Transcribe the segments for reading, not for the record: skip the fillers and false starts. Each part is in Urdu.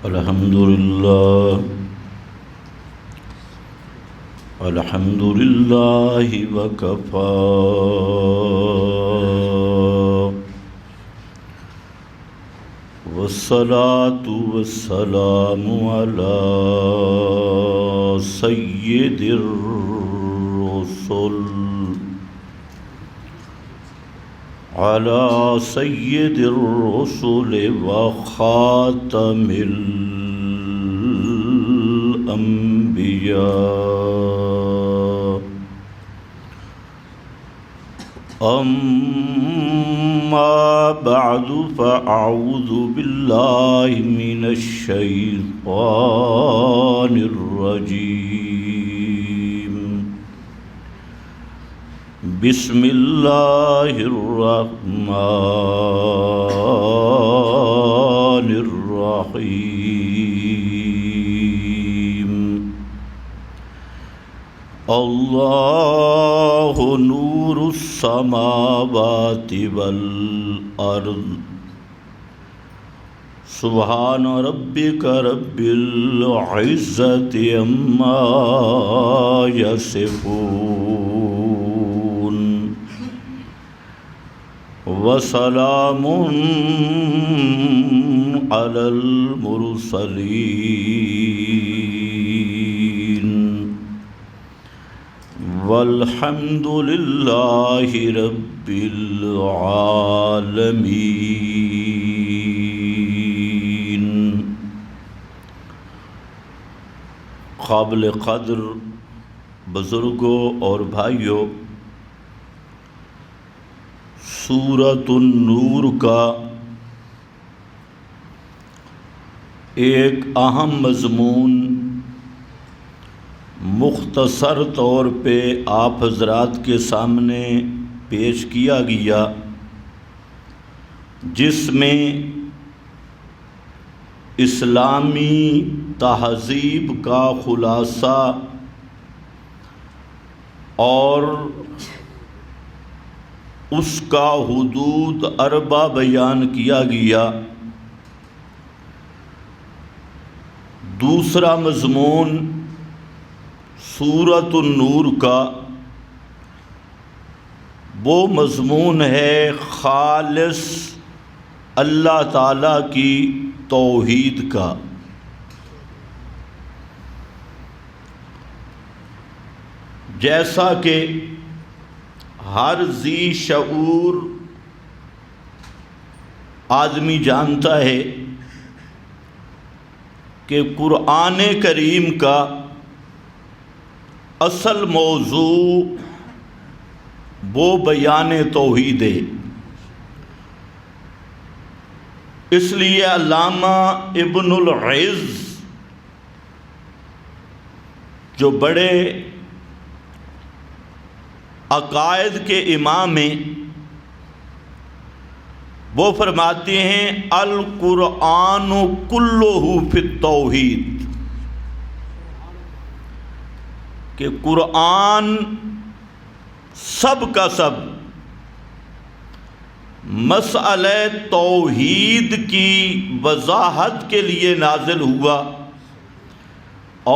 الحمد لله وكفى والصلاة والسلام على سيد الرسل وخاتم الأنبياء. أما بعد فأعوذ بالله من الشيطان الرجيم. بسم الله الرحمن الرحيم. الله نور السماوات والأرض. سبحان ربك رب العزة عما يصفون وسلام على المرسلين والحمد لله رب العالمين. قابل قدر بزرگوں اور بھائیوں، سورۃ النور کا ایک اہم مضمون مختصر طور پہ آپ حضرات کے سامنے پیش کیا گیا، جس میں اسلامی تہذیب کا خلاصہ اور اس کا حدود اربع بیان کیا گیا. دوسرا مضمون سورۃ النور کا وہ مضمون ہے خالص اللہ تعالیٰ کی توحید کا. جیسا کہ ہر ذی شعور آدمی جانتا ہے کہ قرآن کریم کا اصل موضوع وہ بیان توحید ہے. اس لیے علامہ ابن العز جو بڑے عقائد کے امام ہیں، وہ فرماتے ہیں القرآن کلہ فی التوحید، کہ قرآن سب کا سب مسئلہ توحید کی وضاحت کے لیے نازل ہوا،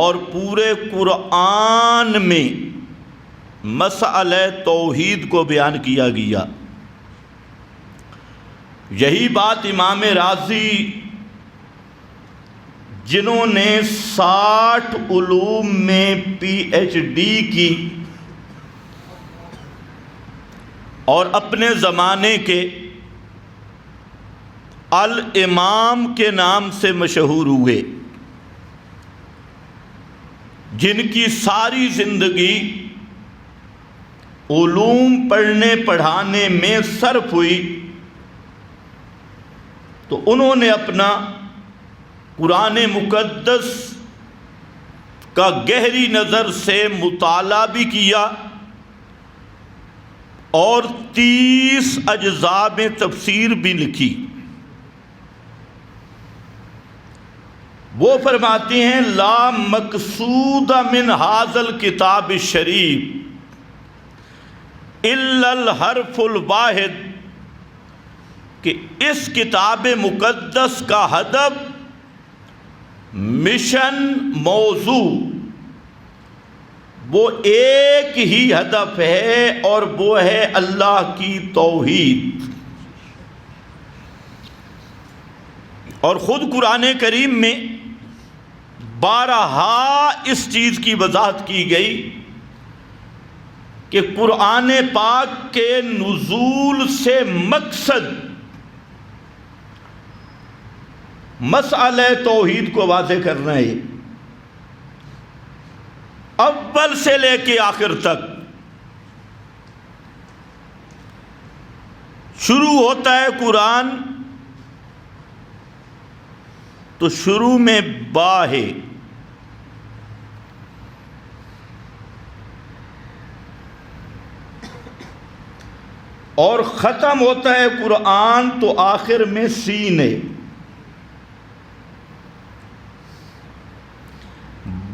اور پورے قرآن میں مسئلہ توحید کو بیان کیا گیا. یہی بات امام رازی، جنہوں نے 60 علوم میں PhD کی اور اپنے زمانے کے الامام کے نام سے مشہور ہوئے، جن کی ساری زندگی علوم پڑھنے پڑھانے میں صرف ہوئی، تو انہوں نے اپنا قرآن مقدس کا گہری نظر سے مطالعہ بھی کیا اور 30 اجزاء میں تفسیر بھی لکھی. وہ فرماتے ہیں لا مقصود من ھذا الکتاب الشریف الا الحرف الواحد، کہ اس کتاب مقدس کا ہدف مشن، موضوع وہ ایک ہی ہدف ہے اور وہ ہے اللہ کی توحید۔ اور خود قرآن کریم میں بارہا اس چیز کی وضاحت کی گئی کہ قرآن پاک کے نزول سے مقصد مسئلہ توحید کو واضح کرنا ہے، اول سے لے کے آخر تک۔ شروع ہوتا ہے قرآن تو شروع میں با ہے، اور ختم ہوتا ہے قرآن تو آخر میں سین ہے۔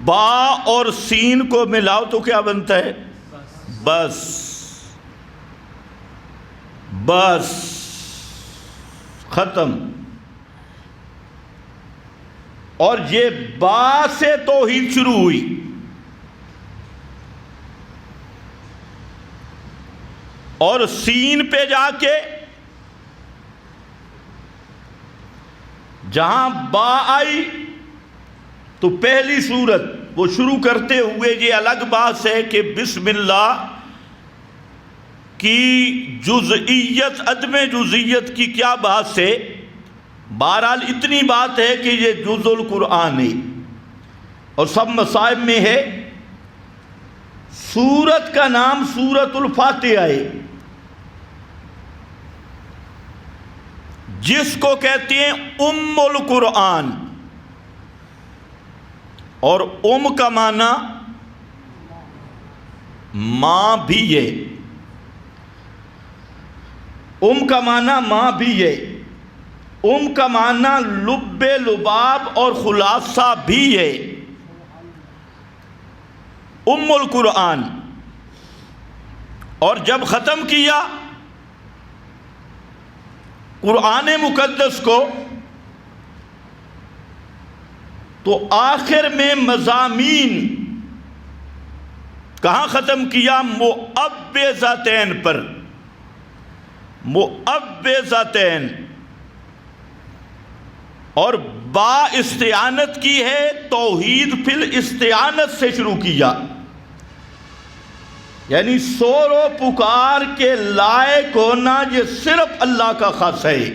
با اور سین کو ملاؤ تو کیا بنتا ہے؟ بس، بس، ختم۔ اور یہ با سے توحید شروع ہوئی، اور سین پہ جا کے جہاں با آئی تو پہلی صورت وہ شروع کرتے ہوئے یہ الگ بات ہے کہ بسم اللہ کی جزئیت، عدم جزئیت کی کیا بات ہے؟ بہرحال اتنی بات ہے کہ یہ جز القرآن ہے، اور سب مصائب میں ہے۔ سورت کا نام سورت الفاتحہ ہے، جس کو کہتے ہیں ام القرآن، اور ام کا معنی ماں بھی ہے، ام کا معنی ماں بھی ہے، ام کا معنی لب لباب اور خلاصہ بھی ہے، ام القرآن۔ اور جب ختم کیا قرآن مقدس کو تو آخر میں مضامین کہاں ختم کیا؟ معوذتین پر، معوذتین، اور با استعانت کی ہے، توحید فی الاستعانت سے شروع کیا، یعنی سور و پکار کے لائق ہونا یہ صرف اللہ کا خاص ہے۔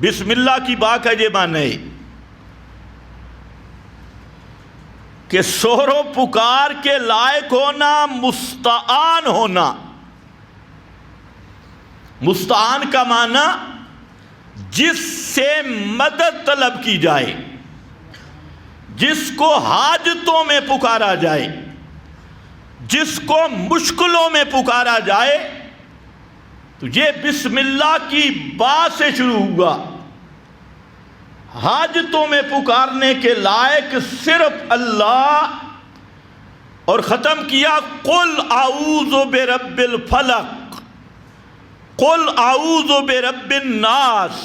بسم اللہ کی با کا یہ معنی ہے کہ سور و پکار کے لائق ہونا، مستعان ہونا۔ مستعان کا معنی جس سے مدد طلب کی جائے، جس کو حاجتوں میں پکارا جائے، جس کو مشکلوں میں پکارا جائے، تو یہ بسم اللہ کی با سے شروع ہوا۔ حاجتوں میں پکارنے کے لائق صرف اللہ، اور ختم کیا قل اعوذ برب الفلق، قل اعوذ برب الناس۔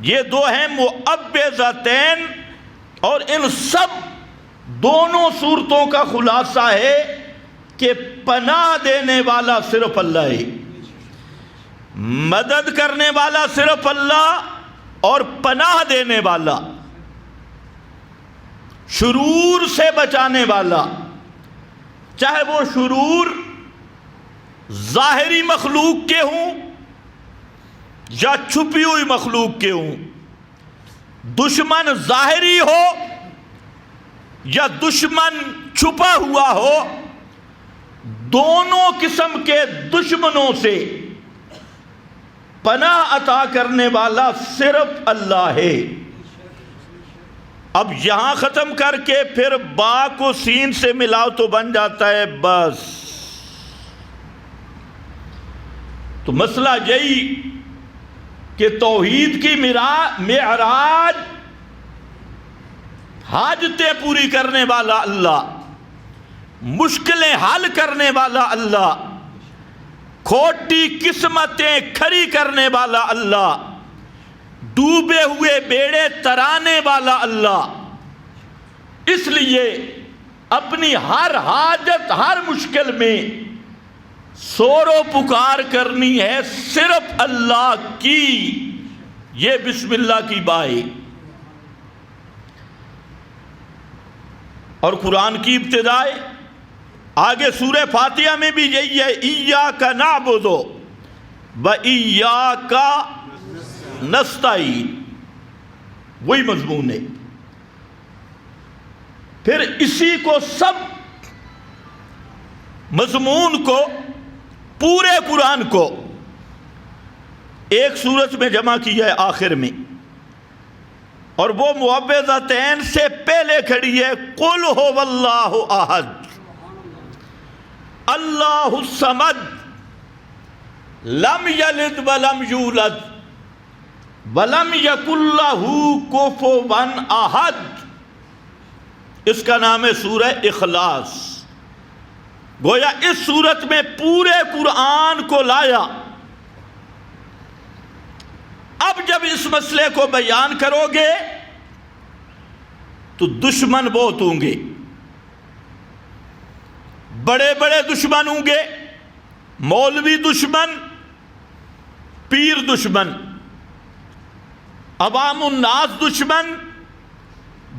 یہ دو ہیں معوذتین، اور ان سب دونوں صورتوں کا خلاصہ ہے کہ پناہ دینے والا صرف اللہ ہے، مدد کرنے والا صرف اللہ، اور پناہ دینے والا، شرور سے بچانے والا، چاہے وہ شرور ظاہری مخلوق کے ہوں یا چھپی ہوئی مخلوق کے ہوں، دشمن ظاہری ہو یا دشمن چھپا ہوا ہو، دونوں قسم کے دشمنوں سے پناہ عطا کرنے والا صرف اللہ ہے۔ اب یہاں ختم کر کے پھر با کو سین سے ملاؤ تو بن جاتا ہے بس۔ تو مسئلہ یہی کہ توحید کی معراج، حاجتیں پوری کرنے والا اللہ، مشکلیں حل کرنے والا اللہ، کھوٹی قسمتیں کھری کرنے والا اللہ، ڈوبے ہوئے بیڑے ترانے والا اللہ. اس لیے اپنی ہر حاجت، ہر مشکل میں سور و پکار کرنی ہے صرف اللہ کی. یہ بسم اللہ کی بائے. اور قرآن کی ابتدائے آگے سورہ فاتحہ میں بھی یہی ہے، ایاک نعبد و ایاک نستعین، وہی مضمون ہے. پھر اسی کو سب مضمون کو، پورے قرآن کو ایک سورت میں جمع کیا ہے آخر میں، اور وہ معوذتین سے پہلے کھڑی ہے، قل هو اللہ احد اللہ الصمد لم یلد ولم یولد ولم یکن لہ کفوا احد. اس کا نام ہے سورہ اخلاص. گویا اس سورت میں پورے قرآن کو لایا. اب جب اس مسئلے کو بیان کرو گے تو دشمن بہت ہوں گے، بڑے بڑے دشمن ہوں گے، مولوی دشمن، پیر دشمن، عوام الناس دشمن.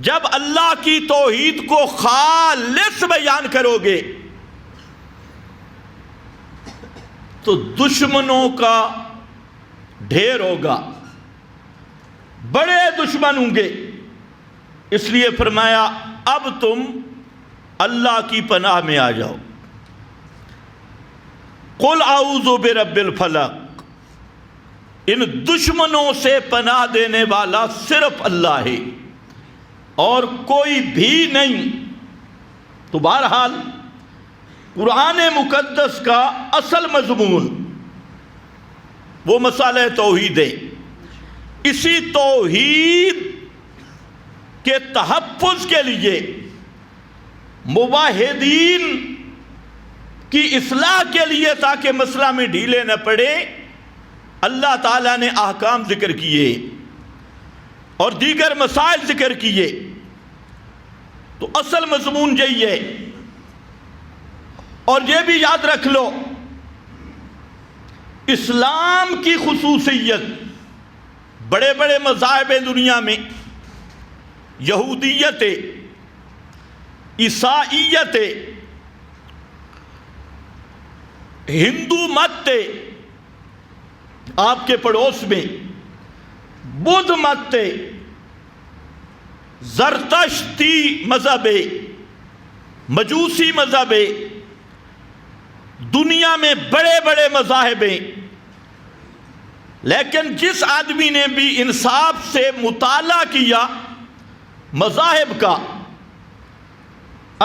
جب اللہ کی توحید کو خالص بیان کرو گے تو دشمنوں کا ڈھیر ہوگا، بڑے دشمن ہوں گے. اس لیے فرمایا اب تم اللہ کی پناہ میں آ جاؤ. قل اعوذ برب الفلق، ان دشمنوں سے پناہ دینے والا صرف اللہ ہے اور کوئی بھی نہیں. تو بہرحال قرآن مقدس کا اصل مضمون وہ مسئلہ توحید ہے. اسی توحید کے تحفظ کے لیے، موحدین کی اصلاح کے لیے، تاکہ مسئلہ میں ڈھیلے نہ پڑے، اللہ تعالیٰ نے احکام ذکر کیے اور دیگر مسائل ذکر کیے. تو اصل مضمون یہی ہے. اور یہ بھی یاد رکھ لو، اسلام کی خصوصیت بڑے بڑے مذاہب دنیا میں، یہودیت، عیسائیت، ہندو مت، آپ کے پڑوس میں بدھ مت، زرتشتی مذہب، مجوسی مذہب، دنیا میں بڑے بڑے مذاہب ہیں. لیکن جس آدمی نے بھی انصاف سے مطالعہ کیا مذاہب کا،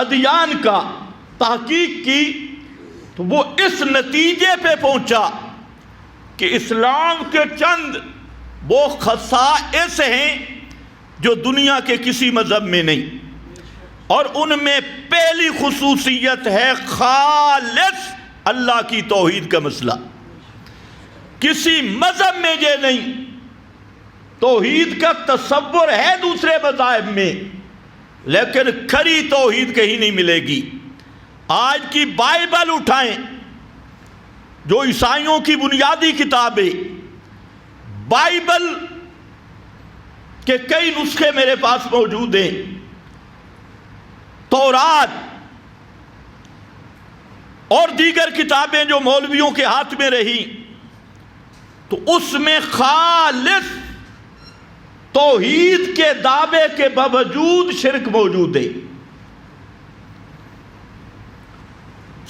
ادیان کا، تحقیق کی، تو وہ اس نتیجے پہ پہنچا کہ اسلام کے چند وہ خصائص ہیں جو دنیا کے کسی مذہب میں نہیں. اور ان میں پہلی خصوصیت ہے خالص اللہ کی توحید کا مسئلہ. کسی مذہب میں یہ نہیں. توحید کا تصور ہے دوسرے مذاہب میں، لیکن کھری توحید کہیں نہیں ملے گی. آج کی بائبل اٹھائیں جو عیسائیوں کی بنیادی کتاب ہے، بائبل کے کئی نسخے میرے پاس موجود ہیں. تورات اور دیگر کتابیں جو مولویوں کے ہاتھ میں رہی، تو اس میں خالص توحید کے دعوے کے باوجود شرک موجود ہے.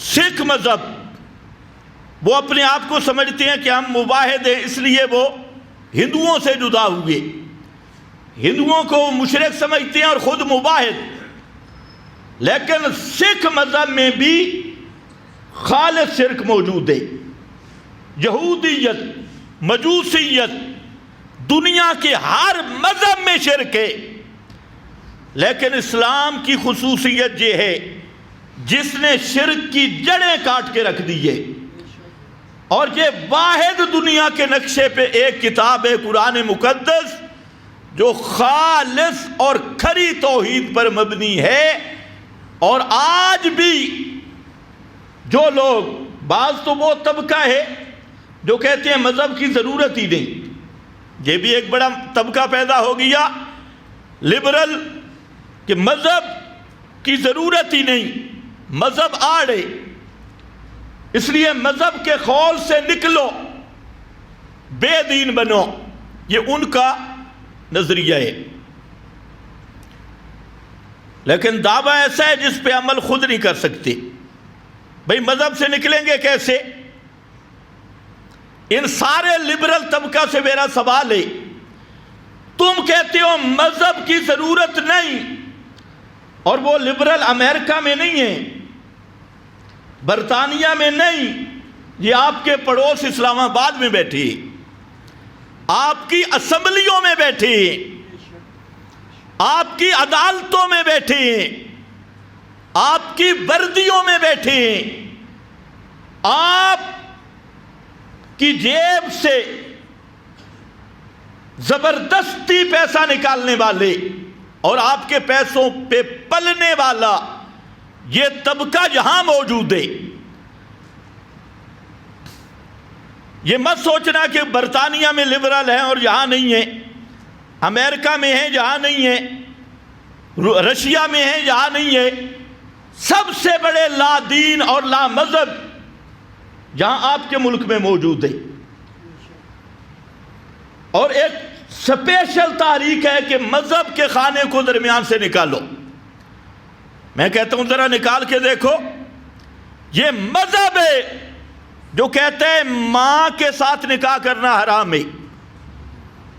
سکھ مذہب وہ اپنے آپ کو سمجھتے ہیں کہ ہم مواحد ہیں، اس لیے وہ ہندوؤں سے جدا ہوئے. ہندوؤں کو مشرک سمجھتے ہیں اور خود مواحد. لیکن سکھ مذہب میں بھی خالص شرک موجود ہے. یہودیت، مجوسیت، دنیا کے ہر مذہب میں شرک ہے. لیکن اسلام کی خصوصیت یہ ہے جس نے شرک کی جڑیں کاٹ کے رکھ دی ہے. اور یہ واحد دنیا کے نقشے پہ ایک کتاب ہے قرآن مقدس جو خالص اور کھری توحید پر مبنی ہے۔ اور آج بھی جو لوگ، بعض تو وہ طبقہ ہے جو کہتے ہیں مذہب کی ضرورت ہی نہیں، یہ بھی ایک بڑا طبقہ پیدا ہو گیا لبرل، کہ مذہب کی ضرورت ہی نہیں، مذہب آڑے، اس لیے مذہب کے خول سے نکلو، بے دین بنو، یہ ان کا نظریہ ہے۔ لیکن دعویٰ ایسا ہے جس پہ عمل خود نہیں کر سکتے۔ بھئی مذہب سے نکلیں گے کیسے؟ ان سارے لبرل طبقہ سے میرا سوال ہے، تم کہتے ہو مذہب کی ضرورت نہیں، اور وہ لبرل امریکہ میں نہیں ہیں، برطانیہ میں نہیں، یہ آپ کے پڑوس اسلام آباد میں بیٹھے، آپ کی اسمبلیوں میں بیٹھے، آپ کی عدالتوں میں بیٹھے، آپ کی وردیوں میں بیٹھے، آپ کی جیب سے زبردستی پیسہ نکالنے والے اور آپ کے پیسوں پہ پلنے والا یہ طبقہ یہاں موجود ہے۔ یہ مت سوچنا کہ برطانیہ میں لبرل ہیں اور یہاں نہیں ہیں، امریکہ میں ہیں یہاں نہیں ہیں، رشیا میں ہیں یہاں نہیں ہیں۔ سب سے بڑے لا دین اور لا مذہب یہاں آپ کے ملک میں موجود ہے۔ اور ایک سپیشل تحریک ہے کہ مذہب کے خانے کو درمیان سے نکالو۔ میں کہتا ہوں ذرا نکال کے دیکھو، یہ مذہب ہے جو کہتے ہیں ماں کے ساتھ نکاح کرنا حرام ہے۔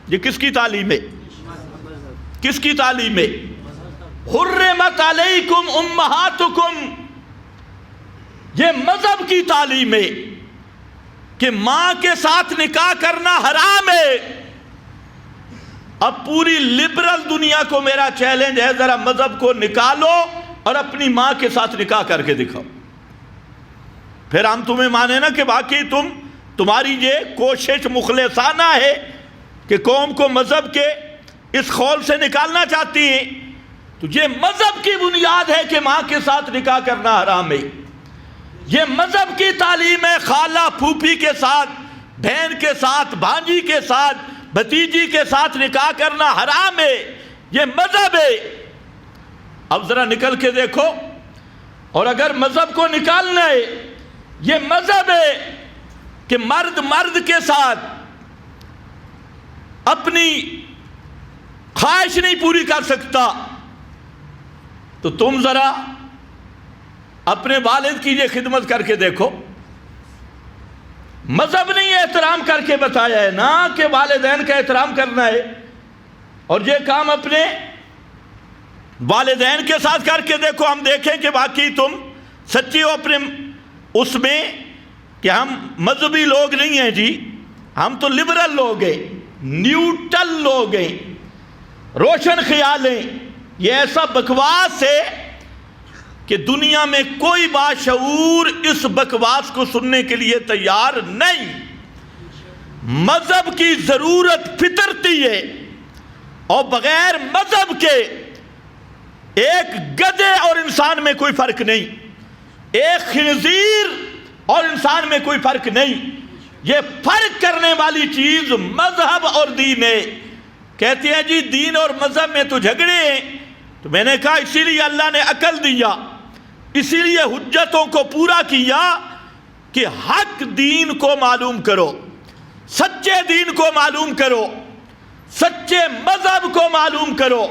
یہ کس کی تعلیم ہے؟ کس کی تعلیم ہے؟ حرمت علیکم امہاتکم، یہ مذہب کی تعلیم ہے کہ ماں کے ساتھ نکاح کرنا حرام ہے۔ اب پوری لبرل دنیا کو میرا چیلنج ہے، ذرا مذہب کو نکالو اور اپنی ماں کے ساتھ نکاح کر کے دکھاؤ، پھر ہم تمہیں مانے نا کہ واقعی تمہاری یہ کوشش مخلصانہ ہے کہ قوم کو مذہب کے اس خول سے نکالنا چاہتی ہیں۔ تو یہ مذہب کی بنیاد ہے کہ ماں کے ساتھ نکاح کرنا حرام ہے، یہ مذہب کی تعلیم ہے خالہ پھوپھی کے ساتھ، بہن کے ساتھ، بھانجی کے ساتھ، بھتیجی کے ساتھ نکاح کرنا حرام ہے، یہ مذہب ہے۔ اب ذرا نکل کے دیکھو، اور اگر مذہب کو نکالنا ہے، یہ مذہب ہے کہ مرد مرد کے ساتھ اپنی خواہش نہیں پوری کر سکتا، تو تم ذرا اپنے والد کی یہ خدمت کر کے دیکھو۔ مذہب نے یہ احترام کر کے بتایا ہے نا کہ والدین کا احترام کرنا ہے، اور یہ کام اپنے والدین کے ساتھ کر کے دیکھو، ہم دیکھیں کہ واقعی تم سچی ہو اپنے اس میں کہ ہم مذہبی لوگ نہیں ہیں جی، ہم تو لبرل لوگ ہیں، نیوٹرل لوگ ہیں، روشن خیال ہیں۔ یہ ایسا بکواس ہے کہ دنیا میں کوئی باشعور اس بکواس کو سننے کے لیے تیار نہیں۔ مذہب کی ضرورت فطرتی ہے، اور بغیر مذہب کے ایک گدھے اور انسان میں کوئی فرق نہیں، ایک خنزیر اور انسان میں کوئی فرق نہیں۔ یہ فرق کرنے والی چیز مذہب اور دین ہے۔ کہتے ہیں جی دین اور مذہب میں تو جھگڑے ہیں، تو میں نے کہا اسی لیے اللہ نے عقل دیا، اسی لیے حجتوں کو پورا کیا کہ حق دین کو معلوم کرو، سچے دین کو معلوم کرو، سچے مذہب کو معلوم کرو،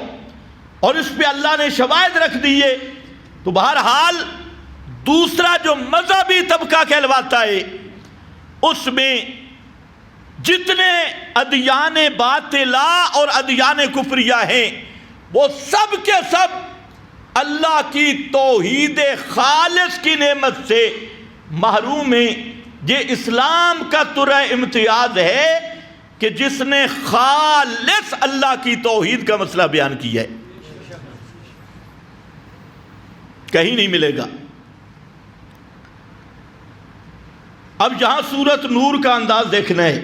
اور اس پہ اللہ نے شواہد رکھ دیے۔ تو بہرحال دوسرا جو مذہبی طبقہ کہلواتا ہے، اس میں جتنے ادیان باطلہ اور ادیان کفریہ ہیں، وہ سب کے سب اللہ کی توحید خالص کی نعمت سے محروم ہیں۔ یہ اسلام کا ترہ امتیاز ہے کہ جس نے خالص اللہ کی توحید کا مسئلہ بیان کیا ہے، کہیں نہیں ملے گا۔ اب یہاں سورت نور کا انداز دیکھنا ہے.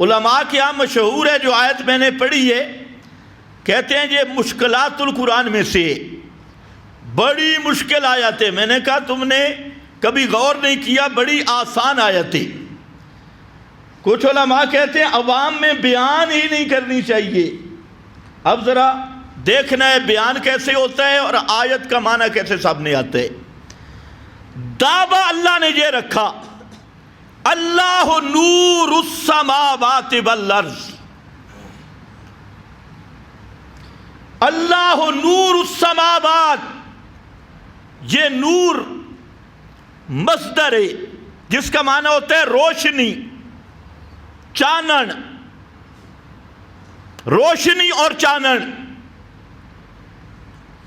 علماء کے یہاں مشہور ہے جو آیت میں نے پڑھی ہے، کہتے ہیں یہ مشکلات القرآن میں سے بڑی مشکل آیت ہے. میں نے کہا تم نے کبھی غور نہیں کیا، بڑی آسان آیت ہے. کچھ علماء کہتے ہیں عوام میں بیان ہی نہیں کرنی چاہیے. اب ذرا دیکھنا ہے بیان کیسے ہوتا ہے اور آیت کا معنی کیسے سامنے آتا ہے. دعویٰ اللہ نے یہ رکھا، اللہ نور السماوات والارض، اللہ نور السماوات. یہ نور مصدر ہے جس کا معنی ہوتا ہے روشنی، چانن، روشنی اور چانن.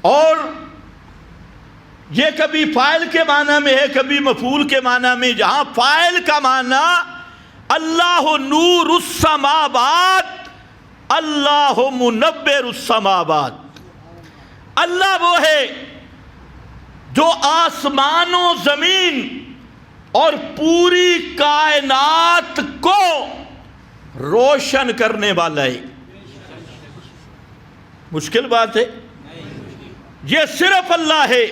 اور یہ کبھی فاعل کے معنی میں ہے، کبھی مفعول کے معنی میں. جہاں فاعل کا معنی اللہ نور السماوات، اللہ منور السماوات. اللہ وہ ہے جو آسمان و زمین اور پوری کائنات کو روشن کرنے والا ہے. مشکل بات ہے؟ یہ صرف اللہ ہے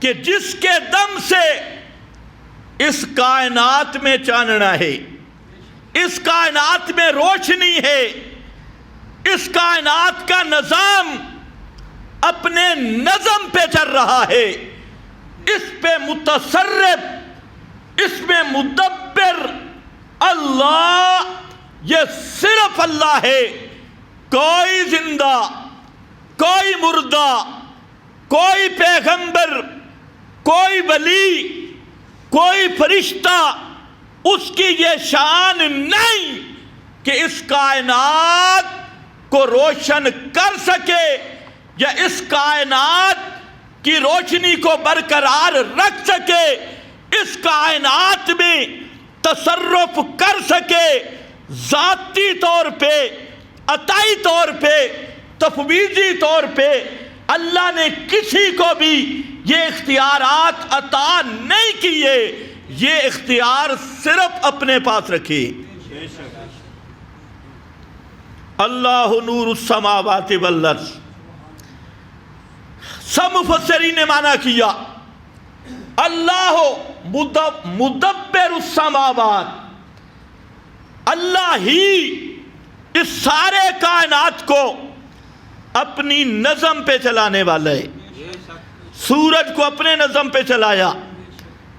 کہ جس کے دم سے اس کائنات میں چاننا ہے، اس کائنات میں روشنی ہے، اس کائنات کا نظام اپنے نظم پہ چل رہا ہے، اس پہ متصرف، اس میں مدبر اللہ. یہ صرف اللہ ہے. کوئی زندہ، کوئی مردہ، کوئی پیغمبر، کوئی ولی، کوئی فرشتہ، اس کی یہ شان نہیں کہ اس کائنات کو روشن کر سکے یا اس کائنات کی روشنی کو برقرار رکھ سکے، اس کائنات میں تصرف کر سکے. ذاتی طور پہ، عطائی طور پہ، تفویضی طور پہ اللہ نے کسی کو بھی یہ اختیارات عطا نہیں کیے. یہ اختیار صرف اپنے پاس رکھے. اللہ نور السماوات والارض. سب مفسرین نے معنی کیا اللہ مدبر السماوات، اللہ ہی اس سارے کائنات کو اپنی نظم پہ چلانے والا ہے. سورج کو اپنے نظم پہ چلایا،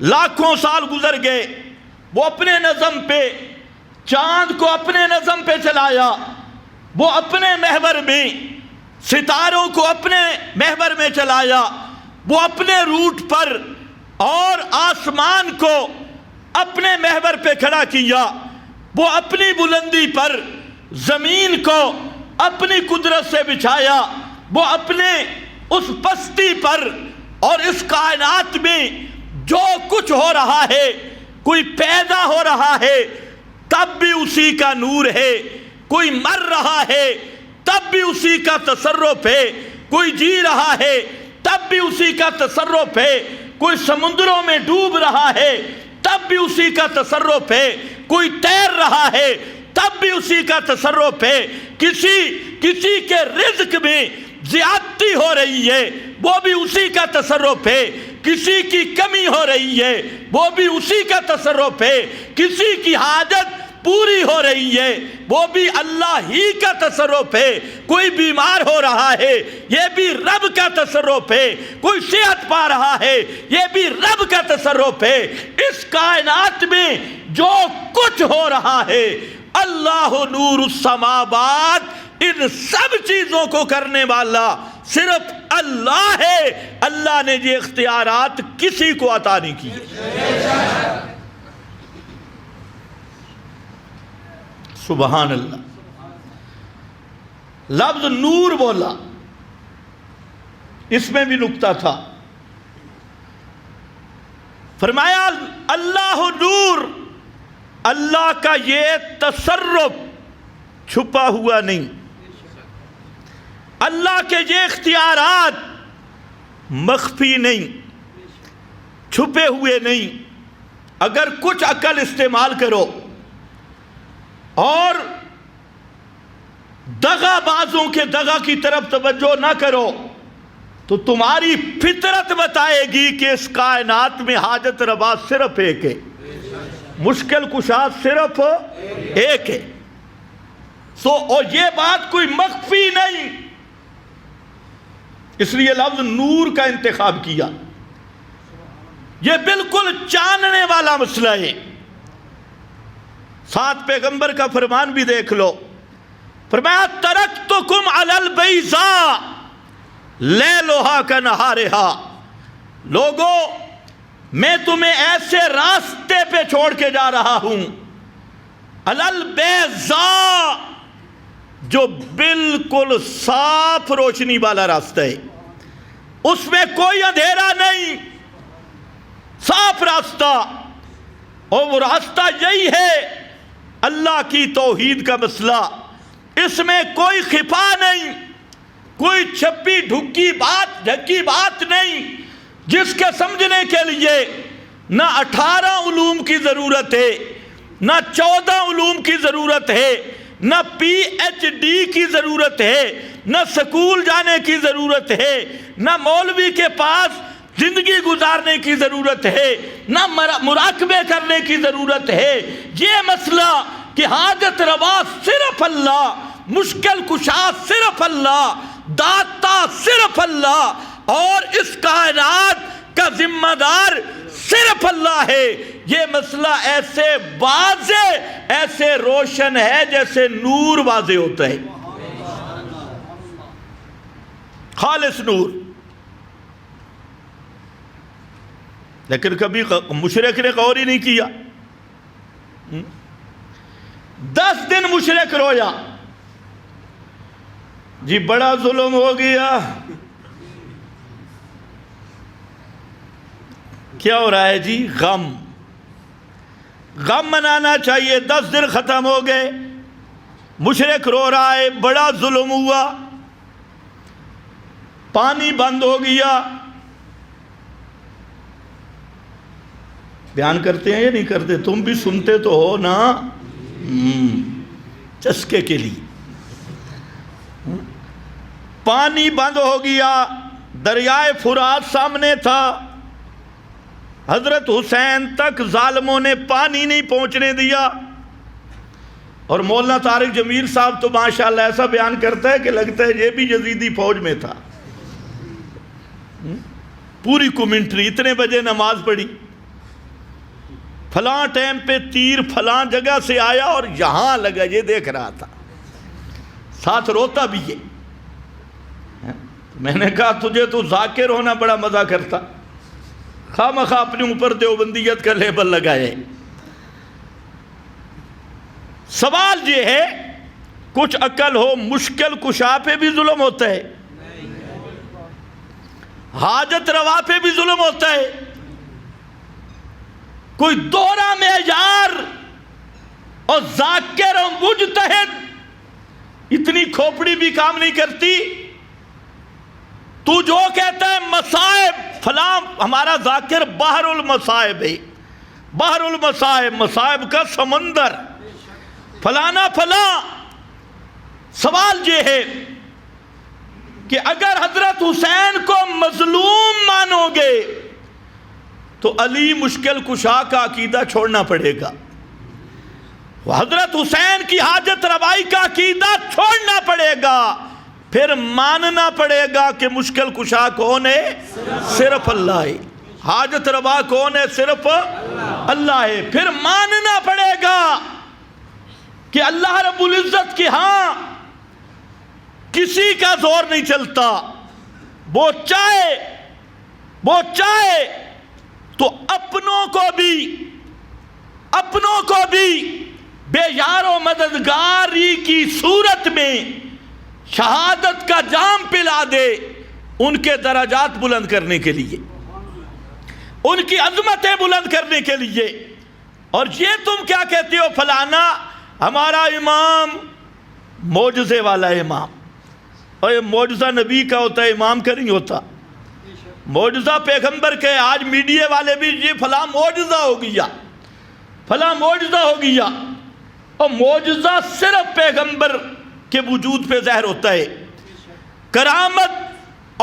لاکھوں سال گزر گئے، وہ اپنے نظم پہ. چاند کو اپنے نظم پہ چلایا، وہ اپنے محور میں. ستاروں کو اپنے محور میں چلایا، وہ اپنے روٹ پر. اور آسمان کو اپنے محور پہ کھڑا کیا، وہ اپنی بلندی پر. زمین کو اپنی قدرت سے بچھایا، وہ اپنے اس پستی پر. اور اس کائنات میں جو کچھ ہو رہا ہے، کوئی پیدا ہو رہا ہے تب بھی اسی کا نور ہے، کوئی مر رہا ہے تب بھی اسی کا تصرف ہے، کوئی جی رہا ہے تب بھی اسی کا تصرف ہے، کوئی سمندروں میں ڈوب رہا ہے تب بھی اسی کا تصرف ہے، کوئی تیر رہا ہے تب بھی اسی کا تصرف ہے. کسی کے رزق میں زیادتی ہو رہی ہے وہ بھی اسی کا تصرف ہے، کسی کی کمی ہو رہی ہے وہ بھی اسی کا تصرف ہے، کسی کی حاجت پوری ہو رہی ہے وہ بھی اللہ ہی کا تصرف ہے. کوئی بیمار ہو رہا ہے یہ بھی رب کا تصرف ہے، کوئی صحت پا رہا ہے یہ بھی رب کا تصرف ہے. اس کائنات میں جو کچھ ہو رہا ہے اللہ نور السماوات، ان سب چیزوں کو کرنے والا صرف اللہ ہے. اللہ نے یہ اختیارات کسی کو عطا نہیں کی. سبحان اللہ. لفظ نور بولا، اس میں بھی نکتہ تھا. فرمایا اللہ نور، اللہ کا یہ تصرف چھپا ہوا نہیں، اللہ کے یہ اختیارات مخفی نہیں، چھپے ہوئے نہیں. اگر کچھ عقل استعمال کرو اور دغا بازوں کے دغا کی طرف توجہ نہ کرو تو تمہاری فطرت بتائے گی کہ اس کائنات میں حاجت روا صرف ایک ہے، مشکل کشا صرف ایک ہے۔ اور یہ بات کوئی مخفی نہیں، اس لیے لفظ نور کا انتخاب کیا۔ یہ بالکل جاننے والا مسئلہ ہے۔ ساتھ پیغمبر کا فرمان بھی دیکھ لو، فرمایا ترکتکم علی البیضاء لیلھا کنہارھا، لوگو میں تمہیں ایسے راستے پہ چھوڑ کے جا رہا ہوں، علی البیضاء، جو بالکل صاف روشنی والا راستہ ہے، اس میں کوئی اندھیرا نہیں، صاف راستہ۔ اور وہ راستہ یہی ہے اللہ کی توحید کا مسئلہ، اس میں کوئی خفا نہیں، کوئی چھپی ڈھکی بات ڈھکی بات نہیں، جس کے سمجھنے کے لیے نہ 18 علوم کی ضرورت ہے، نہ 14 علوم کی ضرورت ہے، نہ پی ایچ ڈی کی ضرورت ہے، نہ سکول جانے کی ضرورت ہے، نہ مولوی کے پاس زندگی گزارنے کی ضرورت ہے، نہ مراقبے کرنے کی ضرورت ہے۔ یہ مسئلہ کہ حاجت روا صرف اللہ، مشکل کشا صرف اللہ، داتا صرف اللہ، اور اس کائنات کا ذمہ دار صرف اللہ ہے، یہ مسئلہ ایسے واضح، ایسے روشن ہے جیسے نور واضح ہوتا ہے، خالص نور۔ لیکن کبھی مشرک نے غور ہی نہیں کیا۔ 10 دن مشرک رویا، جی بڑا ظلم ہو گیا۔ کیا ہو رہا ہے جی؟ غم منانا چاہیے۔ 10 دن ختم ہو گئے، مشرک رو رہا ہے، بڑا ظلم ہوا، پانی بند ہو گیا۔ بیان کرتے ہیں یا نہیں کرتے؟ تم بھی سنتے تو ہو نا، چسکے کے لیے۔ پانی بند ہو گیا، دریائے فرات سامنے تھا، حضرت حسین تک ظالموں نے پانی نہیں پہنچنے دیا۔ اور مولانا طارق جمیل صاحب تو ماشاءاللہ ایسا بیان کرتا ہے کہ لگتا ہے یہ بھی یزیدی فوج میں تھا۔ پوری کومنٹری، اتنے بجے نماز پڑھی، فلاں ٹائم پہ تیر فلاں جگہ سے آیا اور یہاں لگا، یہ دیکھ رہا تھا، ساتھ روتا بھی ہے۔ میں نے کہا تجھے تو ذاکر ہونا بڑا مزہ کرتا، خواہ مخواہ اپنے اوپر دیوبندیت کا لیبل لگائے۔ سوال یہ ہے، کچھ عقل ہو، مشکل کشا پہ بھی ظلم ہوتا ہے، حاجت روا پہ بھی ظلم ہوتا ہے۔ کوئی دوہرا معیار اور ذاکر اور مجتہد، اتنی کھوپڑی بھی کام نہیں کرتی۔ تو جو کہتا ہے مصائب فلاں، ہمارا ذاکر بحر المصائب ہے، بحر المصائب، مصائب کا سمندر، فلانا فلاں۔ سوال یہ ہے کہ اگر حضرت حسین کو مظلوم مانو گے تو علی مشکل کشا کا عقیدہ چھوڑنا پڑے گا، حضرت حسین کی حاجت روائی کا عقیدہ چھوڑنا پڑے گا، پھر ماننا پڑے گا کہ مشکل کشا کون ہے؟ صرف اللہ ہے۔ حاجت روا کون ہے؟ صرف اللہ ہے۔ پھر ماننا پڑے گا کہ اللہ رب العزت کی ہاں کسی کا زور نہیں چلتا، وہ چاہے تو اپنوں کو بھی بے یار و مددگاری کی صورت میں شہادت کا جام پلا دے، ان کے درجات بلند کرنے کے لیے، ان کی عظمتیں بلند کرنے کے لیے۔ اور یہ تم کیا کہتے ہو فلانا ہمارا امام معجزے والا امام، اور یہ معجزہ نبی کا ہوتا ہے، امام کا نہیں ہوتا۔ معجزہ پیغمبر کے، آج میڈیا والے بھی یہ فلاں معجزہ ہو گیا، فلاں معجزہ ہو گیا، اور معجزہ صرف پیغمبر کے وجود پہ ظاہر ہوتا ہے، کرامت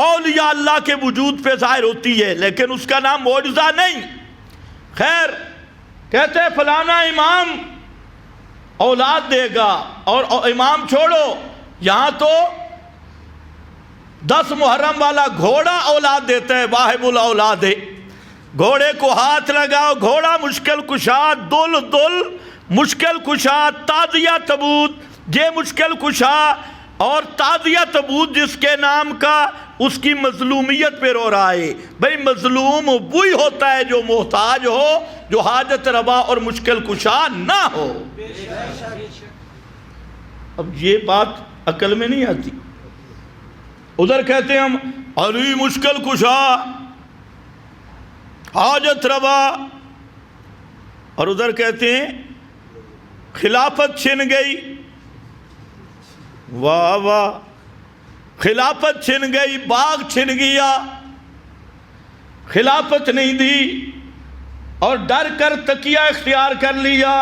اولیاء اللہ کے وجود پہ ظاہر ہوتی ہے، لیکن اس کا نام معجزہ نہیں۔ خیر، کہتے ہیں فلانا امام اولاد دے گا، اور امام چھوڑو، یہاں تو 10 محرم والا گھوڑا اولاد دیتا ہے، واہب الاولاد ہے۔ گھوڑے کو ہاتھ لگاؤ، گھوڑا مشکل کشا، دل مشکل کشا، تازیہ تبوت یہ مشکل کشا، اور تازیہ تبوت جس کے نام کا اس کی مظلومیت پہ رو رہا ہے۔ بھئی مظلوم وہی ہوتا ہے جو محتاج ہو، جو حاجت روا اور مشکل کشا نہ ہو۔ اب یہ بات عقل میں نہیں آتی۔ ادھر کہتے ہیں ہم علی مشکل کشا، حاجت روا، اور ادھر کہتے ہیں خلافت چھن گئی، واہ واہ، خلافت چھن گئی، باغ چھن گیا، خلافت نہیں دی اور ڈر کر تکیہ اختیار کر لیا۔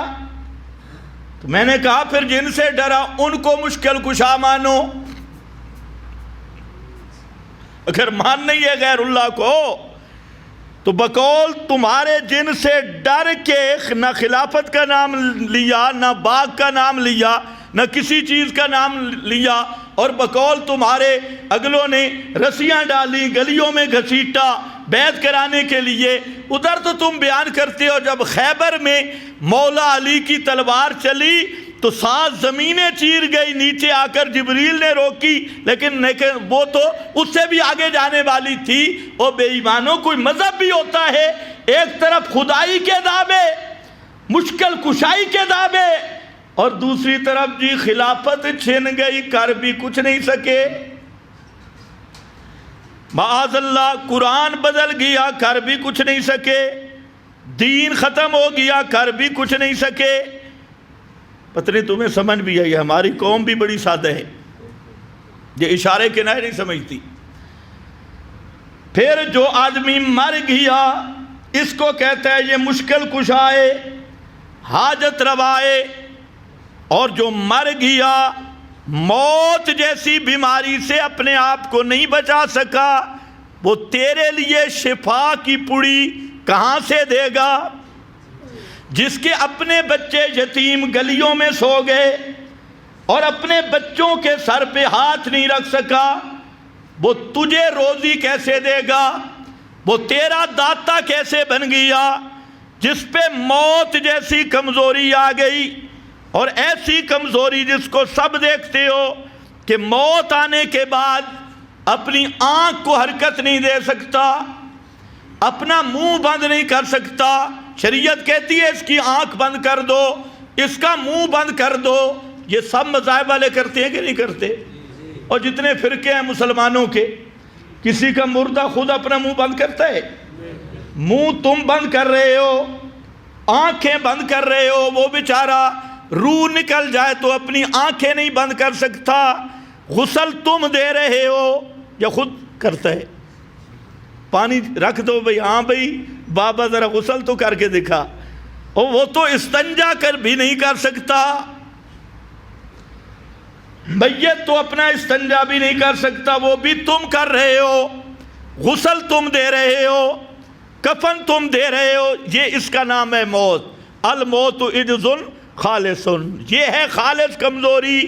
تو میں نے کہا پھر جن سے ڈرا ان کو مشکل کشا مانو۔ اگر مان نہیں ہے غیر اللہ کو تو بقول تمہارے جن سے ڈر کے نہ خلافت کا نام لیا، نہ باغ کا نام لیا، نہ کسی چیز کا نام لیا، اور بقول تمہارے اگلوں نے رسیاں ڈالی، گلیوں میں گھسیٹا بیعت کرانے کے لیے۔ ادھر تو تم بیان کرتے ہو جب خیبر میں مولا علی کی تلوار چلی تو 7 زمینیں چیر گئی، نیچے آ کر جبریل نے روکی، لیکن وہ تو اس سے بھی آگے جانے والی تھی۔ او بے ایمانوں، کوئی مذہب بھی ہوتا ہے، ایک طرف خدائی کے دعوے، مشکل کشائی کے دعوے، اور دوسری طرف جی خلافت چھن گئی، کر بھی کچھ نہیں سکے۔ معاذ اللہ، قرآن بدل گیا، کر بھی کچھ نہیں سکے، دین ختم ہو گیا، کر بھی کچھ نہیں سکے۔ پتہ نہیں تمہیں سمجھ بھی آئی، ہماری قوم بھی بڑی سادہ ہے، یہ اشارے کے نہیں سمجھتی۔ پھر جو آدمی مر گیا اس کو کہتا ہے یہ مشکل کشائے، حاجت روائے، اور جو مر گیا موت جیسی بیماری سے اپنے آپ کو نہیں بچا سکا، وہ تیرے لیے شفا کی پڑی کہاں سے دے گا؟ جس کے اپنے بچے یتیم گلیوں میں سو گئے اور اپنے بچوں کے سر پہ ہاتھ نہیں رکھ سکا، وہ تجھے روزی کیسے دے گا؟ وہ تیرا داتا کیسے بن گیا؟ جس پہ موت جیسی کمزوری آ گئی، اور ایسی کمزوری جس کو سب دیکھتے ہو کہ موت آنے کے بعد اپنی آنکھ کو حرکت نہیں دے سکتا، اپنا منہ بند نہیں کر سکتا۔ شریعت کہتی ہے اس کی آنکھ بند کر دو، اس کا منہ بند کر دو۔ یہ سب مذاہب والے کرتے ہیں کہ نہیں کرتے؟ اور جتنے فرقے ہیں مسلمانوں کے، کسی کا مردہ خود اپنا منہ بند کرتا ہے؟ منہ تم بند کر رہے ہو، آنکھیں بند کر رہے ہو، وہ بیچارہ روح نکل جائے تو اپنی آنکھیں نہیں بند کر سکتا۔ غسل تم دے رہے ہو یا خود کرتا ہے؟ پانی رکھ دو بھئی، ہاں بھئی بابا ذرا غسل تو کر کے دکھا، اور وہ تو استنجا کر بھی نہیں کر سکتا۔ میت تو اپنا استنجا بھی نہیں کر سکتا، وہ بھی تم کر رہے ہو۔ غسل تم دے رہے ہو، کفن تم دے رہے ہو، یہ اس کا نام ہے موت۔ الموت عجز خالص، یہ ہے خالص کمزوری۔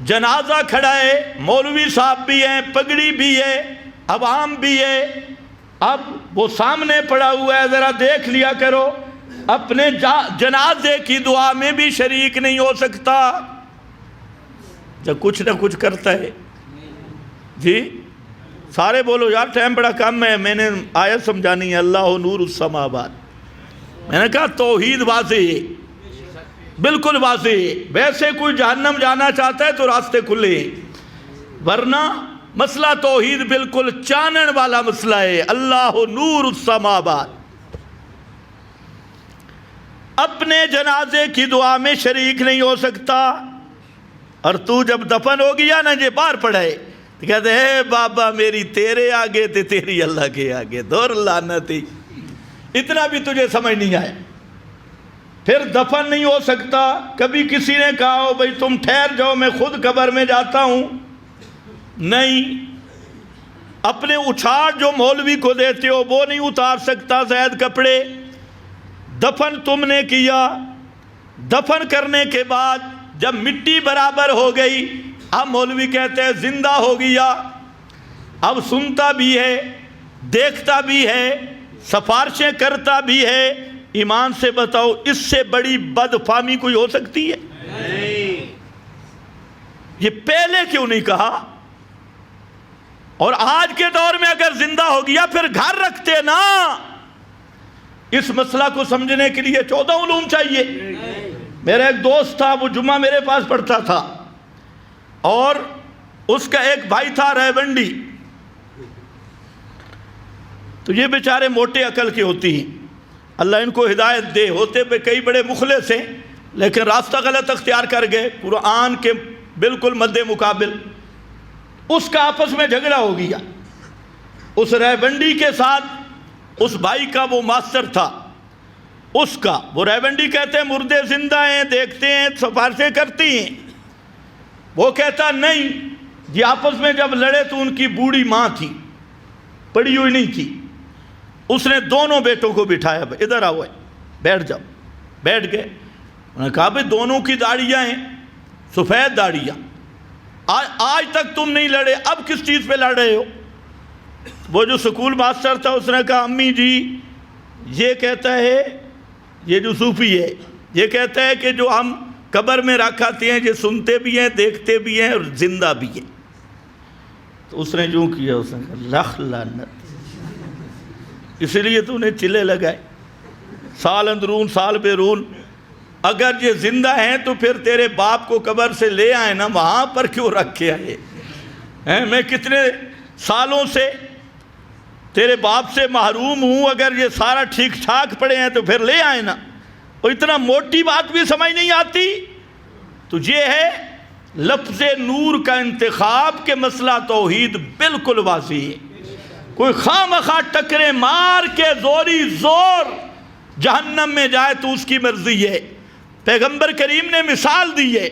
جنازہ کھڑا ہے، مولوی صاحب بھی ہیں، پگڑی بھی ہے، عوام بھی ہے، اب وہ سامنے پڑا ہوا ہے، ذرا دیکھ لیا کرو، اپنے جنازے کی دعا میں بھی شریک نہیں ہو سکتا، جب کچھ نہ کچھ کرتا ہے۔ جی سارے بولو یار، ٹائم بڑا کم ہے، میں نے آیت سمجھانی ہے، اللہ نور السماوات۔ میں نے کہا توحید واضح ہے، بالکل واضح ہے۔ ویسے کوئی جہنم جانا چاہتا ہے تو راستے کھلے ہیں، ورنہ مسئلہ توحید بالکل چانن والا مسئلہ ہے۔ اللہ نور السماوات، اپنے جنازے کی دعا میں شریک نہیں ہو سکتا۔ اور تو جب دفن ہو گیا نا، یہ بار پڑھائے تو کہتے ہیں بابا میری تیرے آگے تھے، تیری اللہ کے آگے، دور لعنتی۔ اتنا بھی تجھے سمجھ نہیں آیا، پھر دفن نہیں ہو سکتا۔ کبھی کسی نے کہا ہو بھئی تم ٹھہر جاؤ میں خود قبر میں جاتا ہوں، نہیں، اپنے اچھاڑ جو مولوی کو دیتے ہو وہ نہیں اتار سکتا زید کپڑے۔ دفن تم نے کیا، دفن کرنے کے بعد جب مٹی برابر ہو گئی، اب مولوی کہتے ہیں زندہ ہو گیا، اب سنتا بھی ہے، دیکھتا بھی ہے، سفارشیں کرتا بھی ہے۔ ایمان سے بتاؤ اس سے بڑی بد فہمی کوئی ہو سکتی ہے؟ یہ پہلے کیوں نہیں کہا؟ اور آج کے دور میں اگر زندہ ہو گیا پھر گھر رکھتے نا۔ اس مسئلہ کو سمجھنے کے لیے 14 علوم چاہیے۔ میرا ایک دوست تھا، وہ جمعہ میرے پاس پڑھتا تھا، اور اس کا ایک بھائی تھا ریونڈی۔ تو یہ بیچارے موٹے عقل کے ہوتی ہیں، اللہ ان کو ہدایت دے، ہوتے پہ کئی بڑے مخلص ہیں لیکن راستہ غلط اختیار کر گئے، قرآن کے بالکل مد مقابل۔ اس کا آپس میں جھگڑا ہو گیا اس ریونڈی کے ساتھ۔ اس بھائی کا وہ ماسٹر تھا، اس کا وہ ریونڈی کہتے ہیں مردے زندہ ہیں، دیکھتے ہیں، سفارشیں کرتی ہیں۔ وہ کہتا نہیں، یہ آپس میں جب لڑے تو ان کی بوڑھی ماں تھی، پڑی ہوئی نہیں تھی۔ اس نے دونوں بیٹوں کو بٹھایا، ادھر آؤ، بیٹھ جاؤ۔ بیٹھ گئے۔ انہوں نے کہا بھئی دونوں کی داڑیاں ہیں، سفید داڑیاں، آج تک تم نہیں لڑے، اب کس چیز پہ لڑ رہے ہو؟ وہ جو سکول ماسٹر تھا اس نے کہا امی جی یہ کہتا ہے، یہ جو صوفی ہے یہ کہتا ہے کہ جو ہم قبر میں رکھاتے ہیں یہ سنتے بھی ہیں، دیکھتے بھی ہیں اور زندہ بھی ہیں۔ تو اس نے جو کیا، اس نے کہا لخ لعنت، اس لیے تو انہیں چلے لگائے، سال اندرون سال بیرون۔ اگر یہ زندہ ہیں تو پھر تیرے باپ کو قبر سے لے آئے نا، وہاں پر کیوں رکھ کے آئے؟ میں کتنے سالوں سے تیرے باپ سے محروم ہوں، اگر یہ سارا ٹھیک ٹھاک پڑے ہیں تو پھر لے آئے نا۔ اور اتنا موٹی بات بھی سمجھ نہیں آتی۔ تو یہ ہے لفظ نور کا انتخاب کے مسئلہ توحید بالکل واضح ہے۔ کوئی خواہ مخواہ ٹکرے مار کے زوری زور جہنم میں جائے تو اس کی مرضی ہے۔ پیغمبر کریم نے مثال دی ہے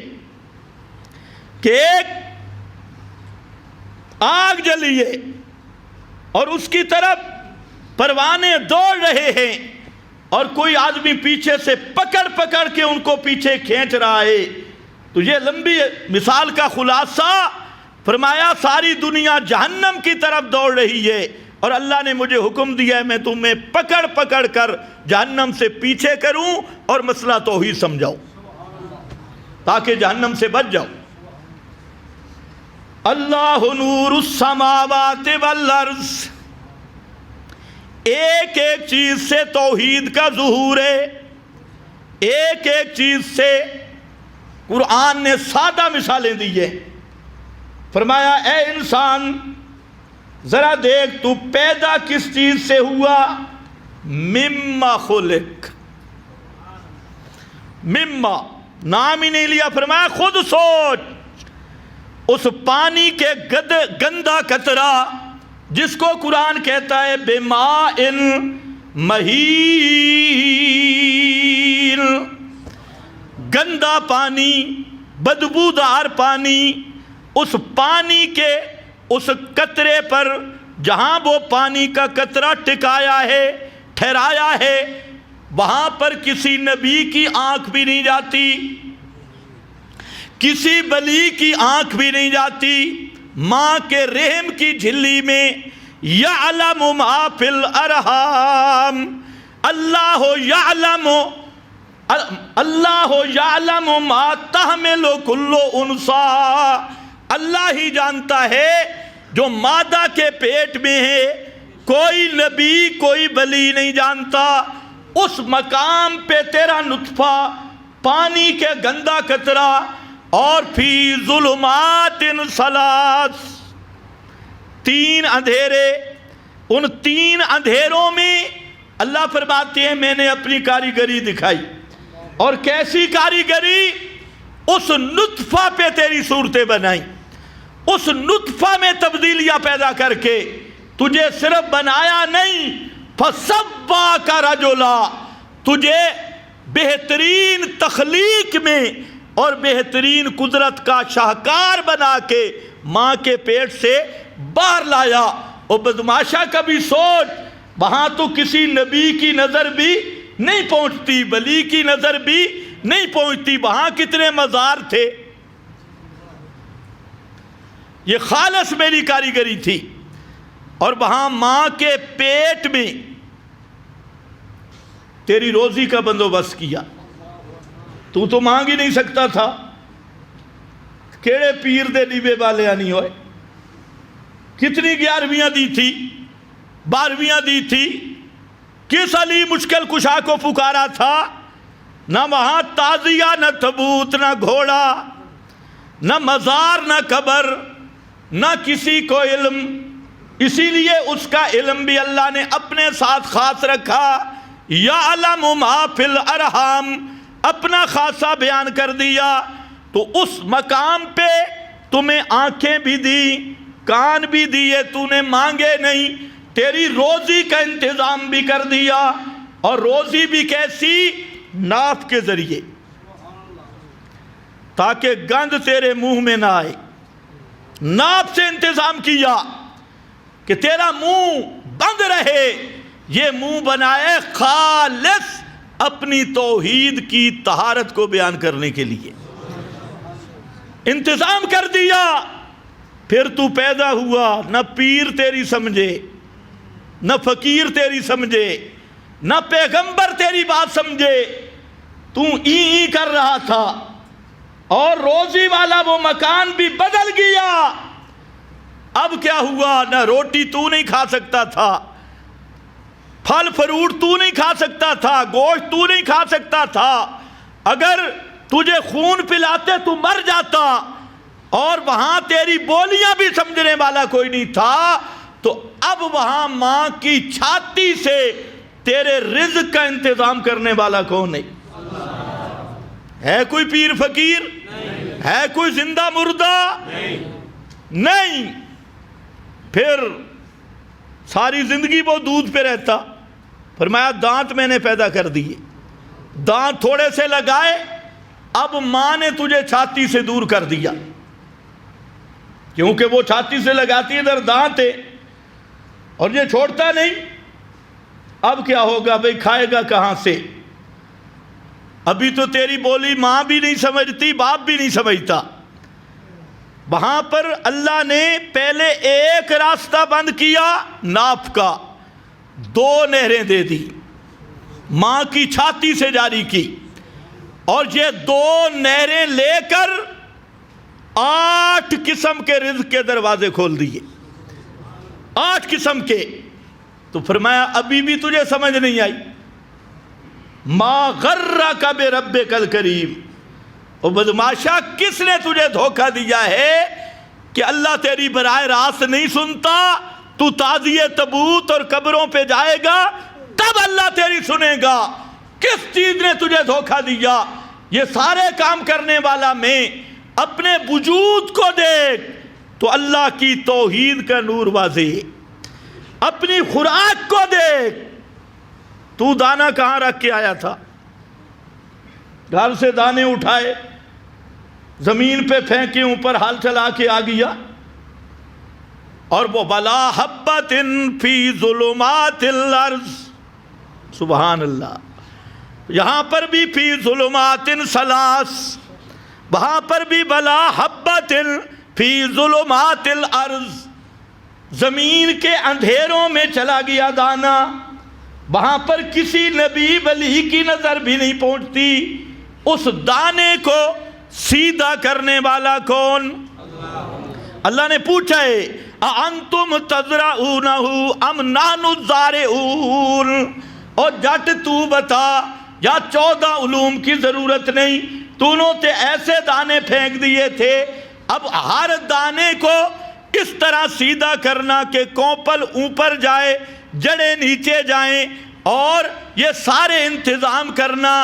کہ ایک آگ جلی ہے اور اس کی طرف پروانے دوڑ رہے ہیں، اور کوئی آدمی پیچھے سے پکڑ پکڑ کے ان کو پیچھے کھینچ رہا ہے۔ تو یہ لمبی مثال کا خلاصہ فرمایا ساری دنیا جہنم کی طرف دوڑ رہی ہے، اور اللہ نے مجھے حکم دیا ہے میں تمہیں پکڑ پکڑ کر جہنم سے پیچھے کروں اور مسئلہ توحید سمجھاؤں تاکہ جہنم سے بچ جاؤ۔ اللہ نور السماوات والارض، ایک ایک چیز سے توحید کا ظہور ہے، ایک ایک چیز سے۔ قرآن نے سادہ مثالیں دی ہیں، فرمایا اے انسان ذرا دیکھ تو پیدا کس چیز سے ہوا؟ مما خلق، مما نام ہی نہیں لیا، فرمایا خود سوچ اس پانی کے گندا قطرہ جس کو قرآن کہتا ہے بماء مہین، گندا پانی، بدبودار پانی، اس پانی کے اس قطرے پر جہاں وہ پانی کا قطرہ ٹکایا ہے، ٹھہرایا ہے، وہاں پر کسی نبی کی آنکھ بھی نہیں جاتی، کسی ولی کی آنکھ بھی نہیں جاتی۔ ماں کے رحم کی جھلی میں یعلم ما فی الارحام، اللہ یعلم ما تحمل کل انثی، اللہ ہی جانتا ہے جو مادہ کے پیٹ میں ہے، کوئی نبی کوئی ولی نہیں جانتا۔ اس مقام پہ تیرا نطفہ، پانی کے گندا قطرہ، اور فی ظلمات ثلاث، تین اندھیرے، ان تین اندھیروں میں اللہ فرماتے ہیں میں نے اپنی کاریگری دکھائی۔ اور کیسی کاریگری؟ اس نطفہ پہ تیری صورتیں بنائی، اس نطفہ میں تبدیلیاں پیدا کر کے تجھے صرف بنایا نہیں، فَسَوَّاكَ رَجُلًا، تجھے بہترین تخلیق میں اور بہترین قدرت کا شاہکار بنا کے ماں کے پیٹ سے باہر لایا۔ اور بدماشا کبھی سوچ، وہاں تو کسی نبی کی نظر بھی نہیں پہنچتی، ولی کی نظر بھی نہیں پہنچتی، وہاں کتنے مزار تھے۔ یہ خالص میری کاریگری تھی، اور وہاں ماں کے پیٹ میں تیری روزی کا بندوبست کیا۔ تو مانگ ہی نہیں سکتا تھا، کیڑے پیر دے دیوے والے نہیں ہوئے، کتنی 11ویں دی تھی، 12ویں دی تھی، کس علی مشکل کشا کو پکارا تھا؟ نہ وہاں تازیہ، نہ تبوت، نہ گھوڑا، نہ مزار، نہ قبر، نہ کسی کو علم۔ اسی لیے اس کا علم بھی اللہ نے اپنے ساتھ خاص رکھا۔ یعلم ما فی الارحام، اپنا خاصہ بیان کر دیا۔ تو اس مقام پہ تمہیں آنکھیں بھی دی، کان بھی دیے، تو نے مانگے نہیں، تیری روزی کا انتظام بھی کر دیا۔ اور روزی بھی کیسی؟ ناف کے ذریعے، تاکہ گند تیرے منہ میں نہ آئے۔ ناف سے انتظام کیا کہ تیرا منہ بند رہے۔ یہ منہ بنائے خالص اپنی توحید کی طہارت کو بیان کرنے کے لیے، انتظام کر دیا۔ پھر تو پیدا ہوا، نہ پیر تیری سمجھے، نہ فقیر تیری سمجھے، نہ پیغمبر تیری بات سمجھے، تو ای کر رہا تھا۔ اور روزی والا وہ مکان بھی بدل گیا۔ اب کیا ہوا؟ نہ روٹی تو نہیں کھا سکتا تھا، پھل فروٹ تو نہیں کھا سکتا تھا، گوشت تو نہیں کھا سکتا تھا۔ اگر تجھے خون پلاتے تو مر جاتا، اور وہاں تیری بولیاں بھی سمجھنے والا کوئی نہیں تھا۔ تو اب وہاں ماں کی چھاتی سے تیرے رزق کا انتظام کرنے والا کون ہے؟ ہے کوئی پیر فقیر؟ ہے کوئی زندہ مردہ؟ نہیں۔ پھر ساری زندگی وہ دودھ پہ رہتا۔ فرمایا دانت میں نے پیدا کر دیے، دانت تھوڑے سے لگائے، اب ماں نے تجھے چھاتی سے دور کر دیا، کیونکہ وہ چھاتی سے لگاتی ہے، ادھر دانت ہے اور یہ چھوڑتا نہیں۔ اب کیا ہوگا بھئی؟ کھائے گا کہاں سے؟ ابھی تو تیری بولی ماں بھی نہیں سمجھتی، باپ بھی نہیں سمجھتا۔ وہاں پر اللہ نے پہلے ایک راستہ بند کیا، ناف کا، 2 نہریں دے دی، ماں کی چھاتی سے جاری کی، اور یہ 2 نہریں لے کر 8 قسم کے رزق کے دروازے کھول دیے، 8 قسم کے۔ تو فرمایا ابھی بھی تجھے سمجھ نہیں آئی؟ ما غرک بربک الکریم، او بدماشا کس نے تجھے دھوکہ دیا ہے کہ اللہ تیری براہ راست نہیں سنتا؟ تو تعزیہ تبوت اور قبروں پہ جائے گا تب اللہ تیری سنے گا۔ کس چیز نے تجھے دھوکہ دیا؟ یہ سارے کام کرنے والا میں اپنے وجود کو دیکھ تو اللہ کی توحید کا نور واضح، اپنی خوراک کو دیکھ، تو دانا کہاں رکھ کے آیا تھا؟ گھر سے دانے اٹھائے، زمین پہ پھینکے، اوپر ہل چلا کے آ گیا، اور وہ بلا حبۃ فی ظلمات الارض، سبحان اللہ۔ یہاں پر بھی فی ظلمات ثلاث، وہاں پر بھی بلا حبۃ فی ظلمات الارض، زمین کے اندھیروں میں چلا گیا دانا، وہاں پر کسی نبی ولی کی نظر بھی نہیں پہنچتی۔ اس دانے کو سیدھا کرنے والا کون؟ اللہ نے پوچھا ہے اَأَنْتُمْ تَزْرَعُونَهُ أَمْ نَحْنُ الزَّارِعُونَ، اور جٹ تو بتا، یا 14 علوم کی ضرورت نہیں، تو نے تو ایسے دانے پھینک دیے تھے، اب ہر دانے کو اس طرح سیدھا کرنا کہ کوپل اوپر جائے، جڑیں نیچے جائیں، اور یہ سارے انتظام کرنا،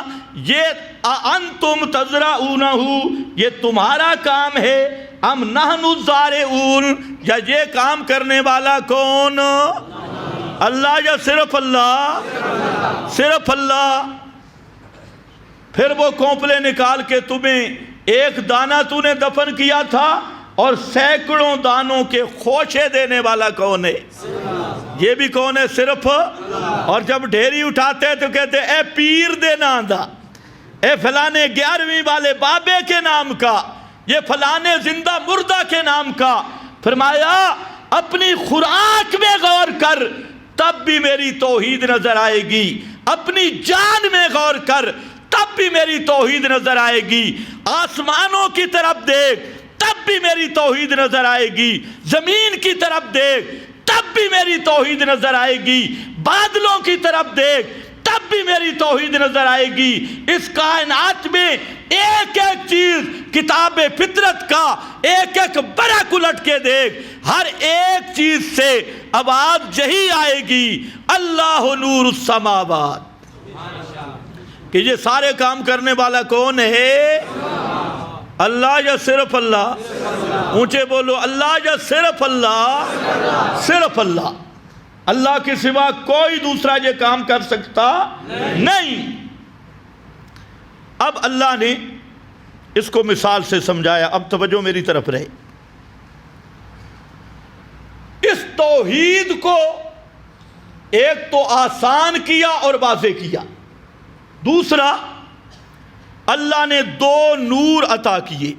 یہ اَأَنْتُمْ تَزْرَعُونَهُ، یہ تمہارا کام ہے، ام نحن الزارعون، یا یہ کام کرنے والا کون؟ اللہ، یا صرف اللہ؟ صرف اللہ۔ پھر وہ کونپلے نکال کے تمہیں ایک دانہ تو نے دفن کیا تھا اور سینکڑوں دانوں کے خوشے دینے والا کون ہے؟ یہ بھی کون ہے؟ صرف۔ اور جب ڈھیری اٹھاتے تو کہتے اے پیر دے ناندہ، اے فلانے 11ویں والے بابے کے نام کا، یہ فلانے زندہ مردہ کے نام کا۔ فرمایا اپنی خوراک میں غور کر تب بھی میری توحید نظر آئے گی، اپنی جان میں غور کر تب بھی میری توحید نظر آئے گی، آسمانوں کی طرف دیکھ تب بھی میری توحید نظر آئے گی، زمین کی طرف دیکھ تب بھی میری توحید نظر آئے گی، بادلوں کی طرف دیکھ تب بھی میری توحید نظر آئے گی۔ اس کائنات میں ایک ایک چیز کتاب فطرت کا ایک ایک برق الٹ کے دیکھ، ہر ایک چیز سے آواز یہی آئے گی، اللہ نور السماوات، کہ یہ سارے کام کرنے والا کون ہے؟ اللہ یا صرف اللہ؟ اونچے بولو، اللہ یا صرف اللہ؟ صرف اللہ۔ اللہ کے سوا کوئی دوسرا یہ کام کر سکتا نہیں۔ اب اللہ نے اس کو مثال سے سمجھایا، اب توجہ میری طرف رہے۔ اس توحید کو ایک تو آسان کیا اور واضح کیا، دوسرا اللہ نے 2 نور عطا کیے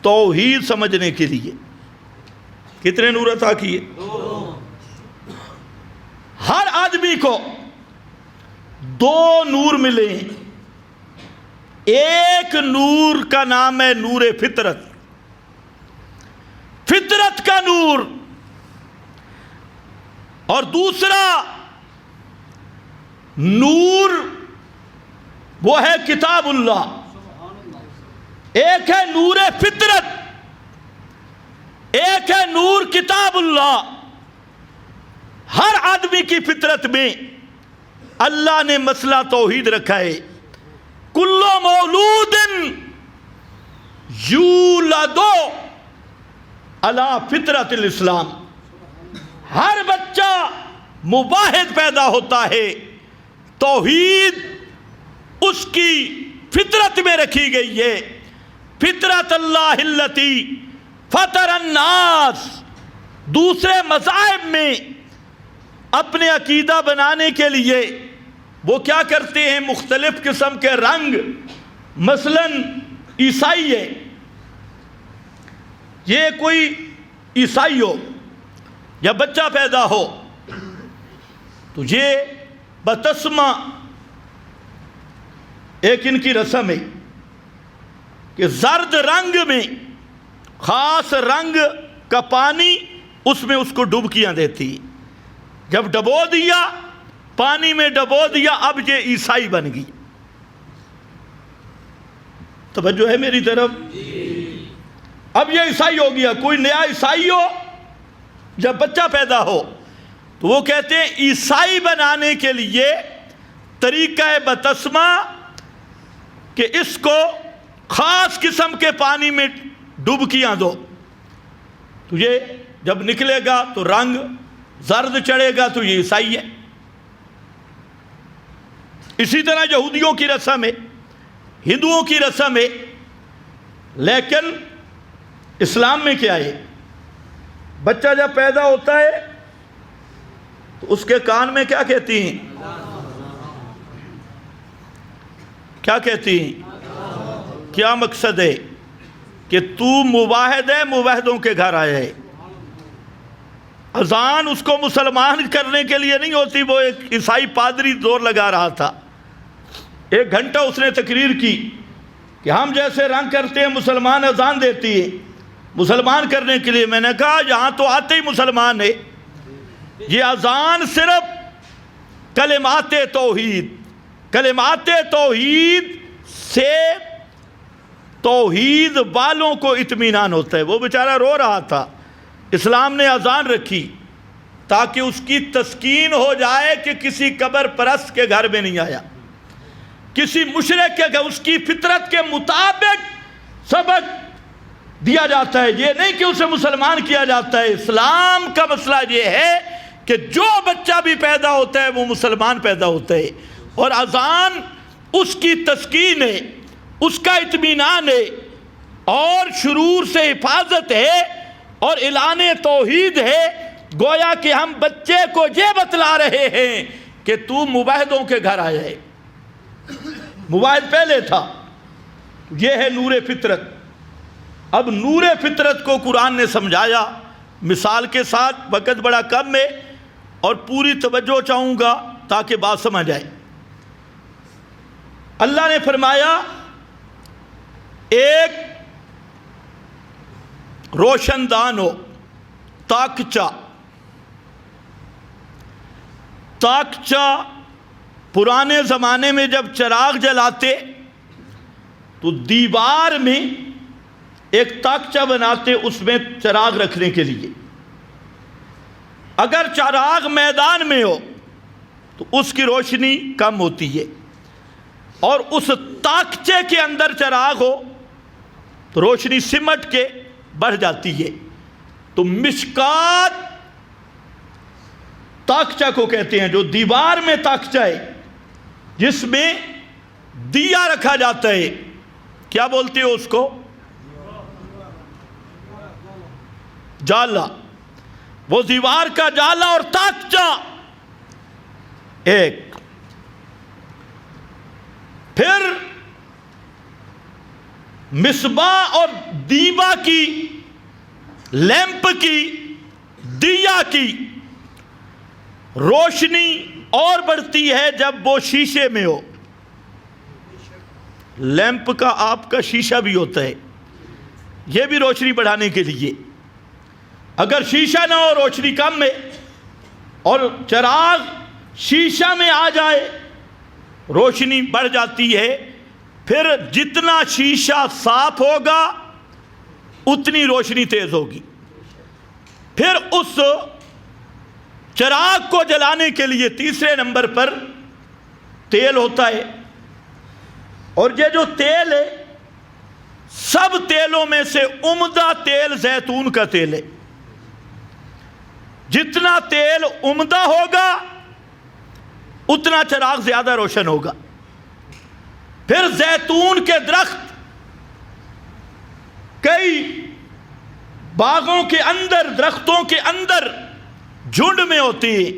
توحید سمجھنے کے لیے۔ کتنے نور عطا کیے؟ 2۔ ہر آدمی کو 2 نور ملے ہیں۔ ایک نور کا نام ہے نور فطرت، فطرت کا نور، اور دوسرا نور وہ ہے کتاب اللہ۔ ایک ہے نور فطرت، ایک ہے نور کتاب اللہ۔ ہر آدمی کی فطرت میں اللہ نے مسئلہ توحید رکھا ہے۔ کل مولود یولد علی فطرت الاسلام، ہر بچہ مواحد پیدا ہوتا ہے، توحید اس کی فطرت میں رکھی گئی ہے۔ فطرت اللہ التی فطر الناس۔ دوسرے مذاہب میں اپنے عقیدہ بنانے کے لیے وہ کیا کرتے ہیں؟ مختلف قسم کے رنگ، مثلاً عیسائی ہے، یہ کوئی عیسائی ہو یا بچہ پیدا ہو تو یہ بتسمہ ایک ان کی رسم ہے کہ زرد رنگ میں خاص رنگ کا پانی اس میں اس کو ڈبکیاں دیتی، جب ڈبو دیا پانی میں ڈبو دیا اب یہ عیسائی بن گئی۔ توجہ ہے میری طرف؟ اب یہ عیسائی ہو گیا۔ کوئی نیا عیسائی ہو جب بچہ پیدا ہو تو وہ کہتے ہیں عیسائی بنانے کے لیے طریقہ بتسمہ کہ اس کو خاص قسم کے پانی میں ڈبکیاں دو، تو یہ جب نکلے گا تو رنگ زرد چڑھے گا تو یہ عیسائی ہے۔ اسی طرح یہودیوں کی رسم ہے، ہندوؤں کی رسم ہے، لیکن اسلام میں کیا ہے؟ بچہ جب پیدا ہوتا ہے تو اس کے کان میں کیا کہتی ہیں؟ کیا کہتی ہیں؟ کیا مقصد ہے؟ کہ تو مواحد ہے، موحدوں کے گھر آیا ہے۔ اذان اس کو مسلمان کرنے کے لیے نہیں ہوتی، وہ ایک عیسائی پادری زور لگا رہا تھا، 1 گھنٹہ اس نے تقریر کی کہ ہم جیسے رنگ کرتے ہیں مسلمان اذان دیتی ہے مسلمان کرنے کے لیے۔ میں نے کہا یہاں تو آتے ہی مسلمان ہے، یہ اذان صرف کلمات توحید، کلمات توحید سے توحید والوں کو اطمینان ہوتا ہے۔ وہ بیچارہ رو رہا تھا، اسلام نے اذان رکھی تاکہ اس کی تسکین ہو جائے کہ کسی قبر پرست کے گھر میں نہیں آیا، کسی مشرک کے گھر، اس کی فطرت کے مطابق سبق دیا جاتا ہے، یہ نہیں کہ اسے مسلمان کیا جاتا ہے۔ اسلام کا مسئلہ یہ ہے کہ جو بچہ بھی پیدا ہوتا ہے وہ مسلمان پیدا ہوتا ہے، اور اذان اس کی تسکین ہے، اس کا اطمینان ہے، اور شرور سے حفاظت ہے، اور اعلان توحید ہے۔ گویا کہ ہم بچے کو یہ بتلا رہے ہیں کہ تو مباحدوں کے گھر آیا ہے۔ مباحد پہلے تھا، یہ ہے نور فطرت۔ اب نور فطرت کو قرآن نے سمجھایا مثال کے ساتھ، وقت بڑا کم ہے اور پوری توجہ چاہوں گا تاکہ بات سمجھ آئے۔ اللہ نے فرمایا ایک روشن دان ہو، تاکچہ پرانے زمانے میں جب چراغ جلاتے تو دیوار میں ایک تاکچہ بناتے، اس میں چراغ رکھنے کے لیے۔ اگر چراغ میدان میں ہو تو اس کی روشنی کم ہوتی ہے، اور اس تاکچے کے اندر چراغ ہو تو روشنی سمٹ کے بڑھ جاتی ہے۔ تو مشکات تاکچہ کو کہتے ہیں، جو دیوار میں تاکچہ ہے جس میں دیا رکھا جاتا ہے، کیا بولتے ہو اس کو؟ جالا۔ وہ دیوار کا جالا اور تاکچہ ایک۔ پھر مصباح اور دیبا کی، لیمپ کی، دیا کی روشنی اور بڑھتی ہے جب وہ شیشے میں ہو۔ لیمپ کا آپ کا شیشہ بھی ہوتا ہے، یہ بھی روشنی بڑھانے کے لیے۔ اگر شیشہ نہ ہو، روشنی کم ہے، اور چراغ شیشہ میں آ جائے روشنی بڑھ جاتی ہے۔ پھر جتنا شیشہ صاف ہوگا اتنی روشنی تیز ہوگی۔ پھر اس چراغ کو جلانے کے لیے تیسرے نمبر پر تیل ہوتا ہے، اور یہ جو تیل ہے سب تیلوں میں سے عمدہ تیل زیتون کا تیل ہے۔ جتنا تیل عمدہ ہوگا اتنا چراغ زیادہ روشن ہوگا۔ پھر زیتون کے درخت کئی باغوں کے اندر، درختوں کے اندر جھنڈ میں ہوتی ہے،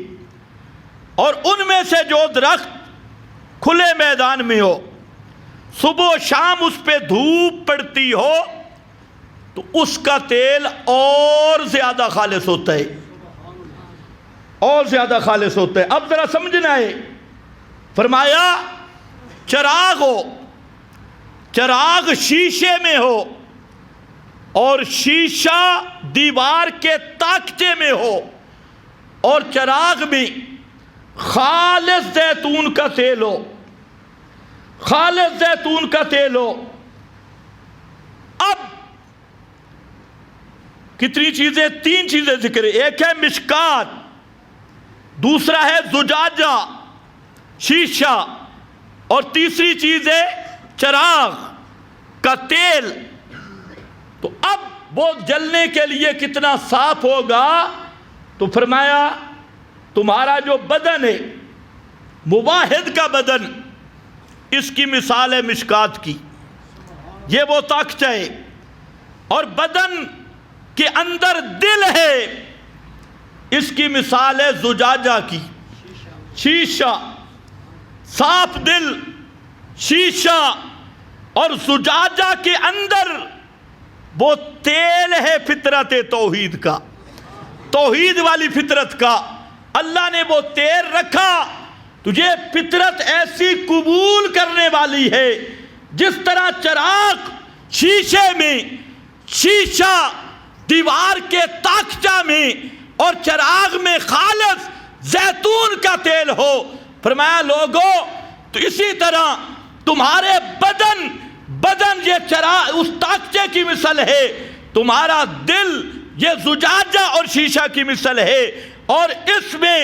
اور ان میں سے جو درخت کھلے میدان میں ہو، صبح و شام اس پہ دھوپ پڑتی ہو تو اس کا تیل اور زیادہ خالص ہوتا ہے، اور زیادہ خالص ہوتا ہے۔ اب ذرا سمجھنا ہے، فرمایا چراغ ہو، چراغ شیشے میں ہو، اور شیشہ دیوار کے تاکچے میں ہو، اور چراغ میں خالص زیتون کا تیل ہو، خالص زیتون کا تیل ہو۔ اب کتنی چیزیں؟ تین چیزیں ذکر ہے۔ ایک ہے مشکات، دوسرا ہے زجاجہ شیشہ، اور تیسری چیز ہے چراغ کا تیل۔ تو اب وہ جلنے کے لیے کتنا صاف ہوگا؟ تو فرمایا تمہارا جو بدن ہے، مواحد کا بدن، اس کی مثال ہے مشکات کی، یہ وہ تاکچہ ہے، اور بدن کے اندر دل ہے، اس کی مثال ہے زجاجہ کی، شیشہ۔ صاف دل، شیشہ اور زجاجہ کے اندر وہ تیل ہے فطرت توحید کا، توحید والی فطرت کا۔ اللہ نے وہ تیل رکھا تو یہ فطرت ایسی قبول کرنے والی ہے، جس طرح چراغ شیشے میں، شیشہ دیوار کے تاکچہ میں، اور چراغ میں خالص زیتون کا تیل ہو۔ فرمایا لوگوں تو اسی طرح تمہارے بدن یہ چراغ اس تاکچے کی مثل ہے، تمہارا دل یہ زجاجہ اور شیشہ کی مثل ہے، اور اس میں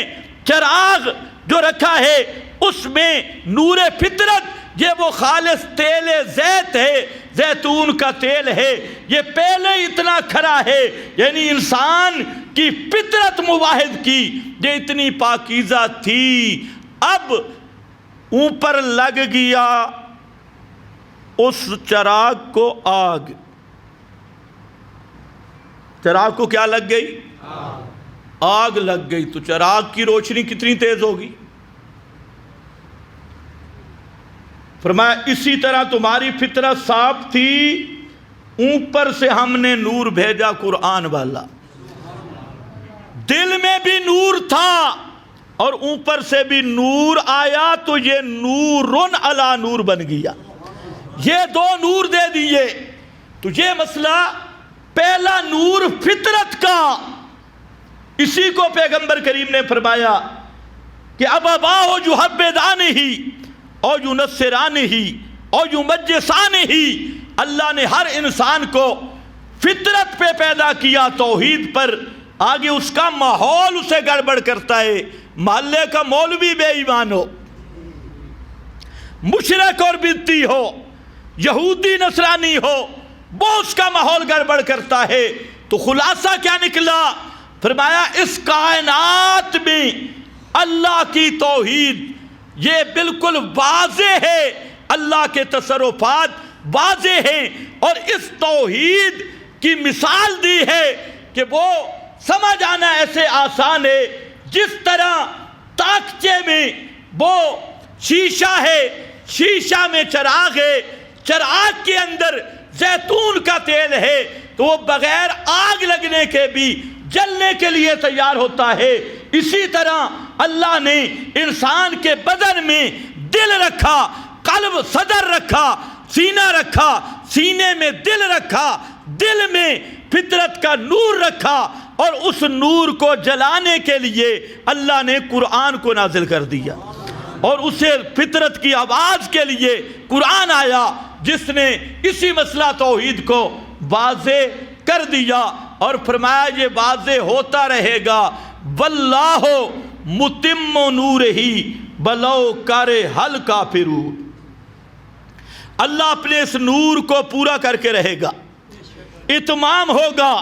چراغ جو رکھا ہے اس میں نور فطرت، یہ وہ خالص تیل زیت ہے، زیتون کا تیل ہے۔ یہ پہلے اتنا کھرا ہے، یعنی انسان کی فطرت مواحد کی یہ اتنی پاکیزہ تھی، اب اوپر لگ گیا اس چراغ کو آگ. چراغ کو کیا لگ گئی؟ آگ لگ گئی. تو چراغ کی روشنی کتنی تیز ہوگی؟ فرمایا اسی طرح تمہاری فطرت صاف تھی، اوپر سے ہم نے نور بھیجا قرآن والا. دل میں بھی نور تھا اور اوپر سے بھی نور آیا، تو یہ نورن علی نور بن گیا. یہ دو نور دے دیے. تو یہ مسئلہ پہلا نور فطرت کا، اسی کو پیغمبر کریم نے فرمایا کہ اب اباہ یحبدانہ اور ینصرانہ اور یمجسانہ. اللہ نے ہر انسان کو فطرت پہ پیدا کیا، توحید پر. آگے اس کا ماحول اسے گڑبڑ کرتا ہے. محلے کا مولوی بے ایمان ہو، مشرک اور بدعتی ہو، یہودی نصرانی ہو، وہ اس کا ماحول گڑبڑ کرتا ہے. تو خلاصہ کیا نکلا؟ فرمایا اس کائنات میں اللہ کی توحید یہ بالکل واضح ہے، اللہ کے تصرفات واضح ہیں. اور اس توحید کی مثال دی ہے کہ وہ سمجھ آنا ایسے آسان ہے جس طرح طاقچے میں وہ شیشہ ہے، شیشہ میں چراغ ہے، چراغ کے اندر زیتون کا تیل ہے، تو وہ بغیر آگ لگنے کے بھی جلنے کے لیے تیار ہوتا ہے. اسی طرح اللہ نے انسان کے بدن میں دل رکھا، قلب صدر رکھا، سینہ رکھا، سینے میں دل رکھا، دل میں فطرت کا نور رکھا، اور اس نور کو جلانے کے لیے اللہ نے قرآن کو نازل کر دیا. اور اسے فطرت کی آواز کے لیے قرآن آیا جس نے اسی مسئلہ توحید کو واضح کر دیا. اور فرمایا یہ واضح ہوتا رہے گا. واللہ متم نورہ ولو کرہ الکافرون. اللہ اپنے اس نور کو پورا کر کے رہے گا، اتمام ہوگا،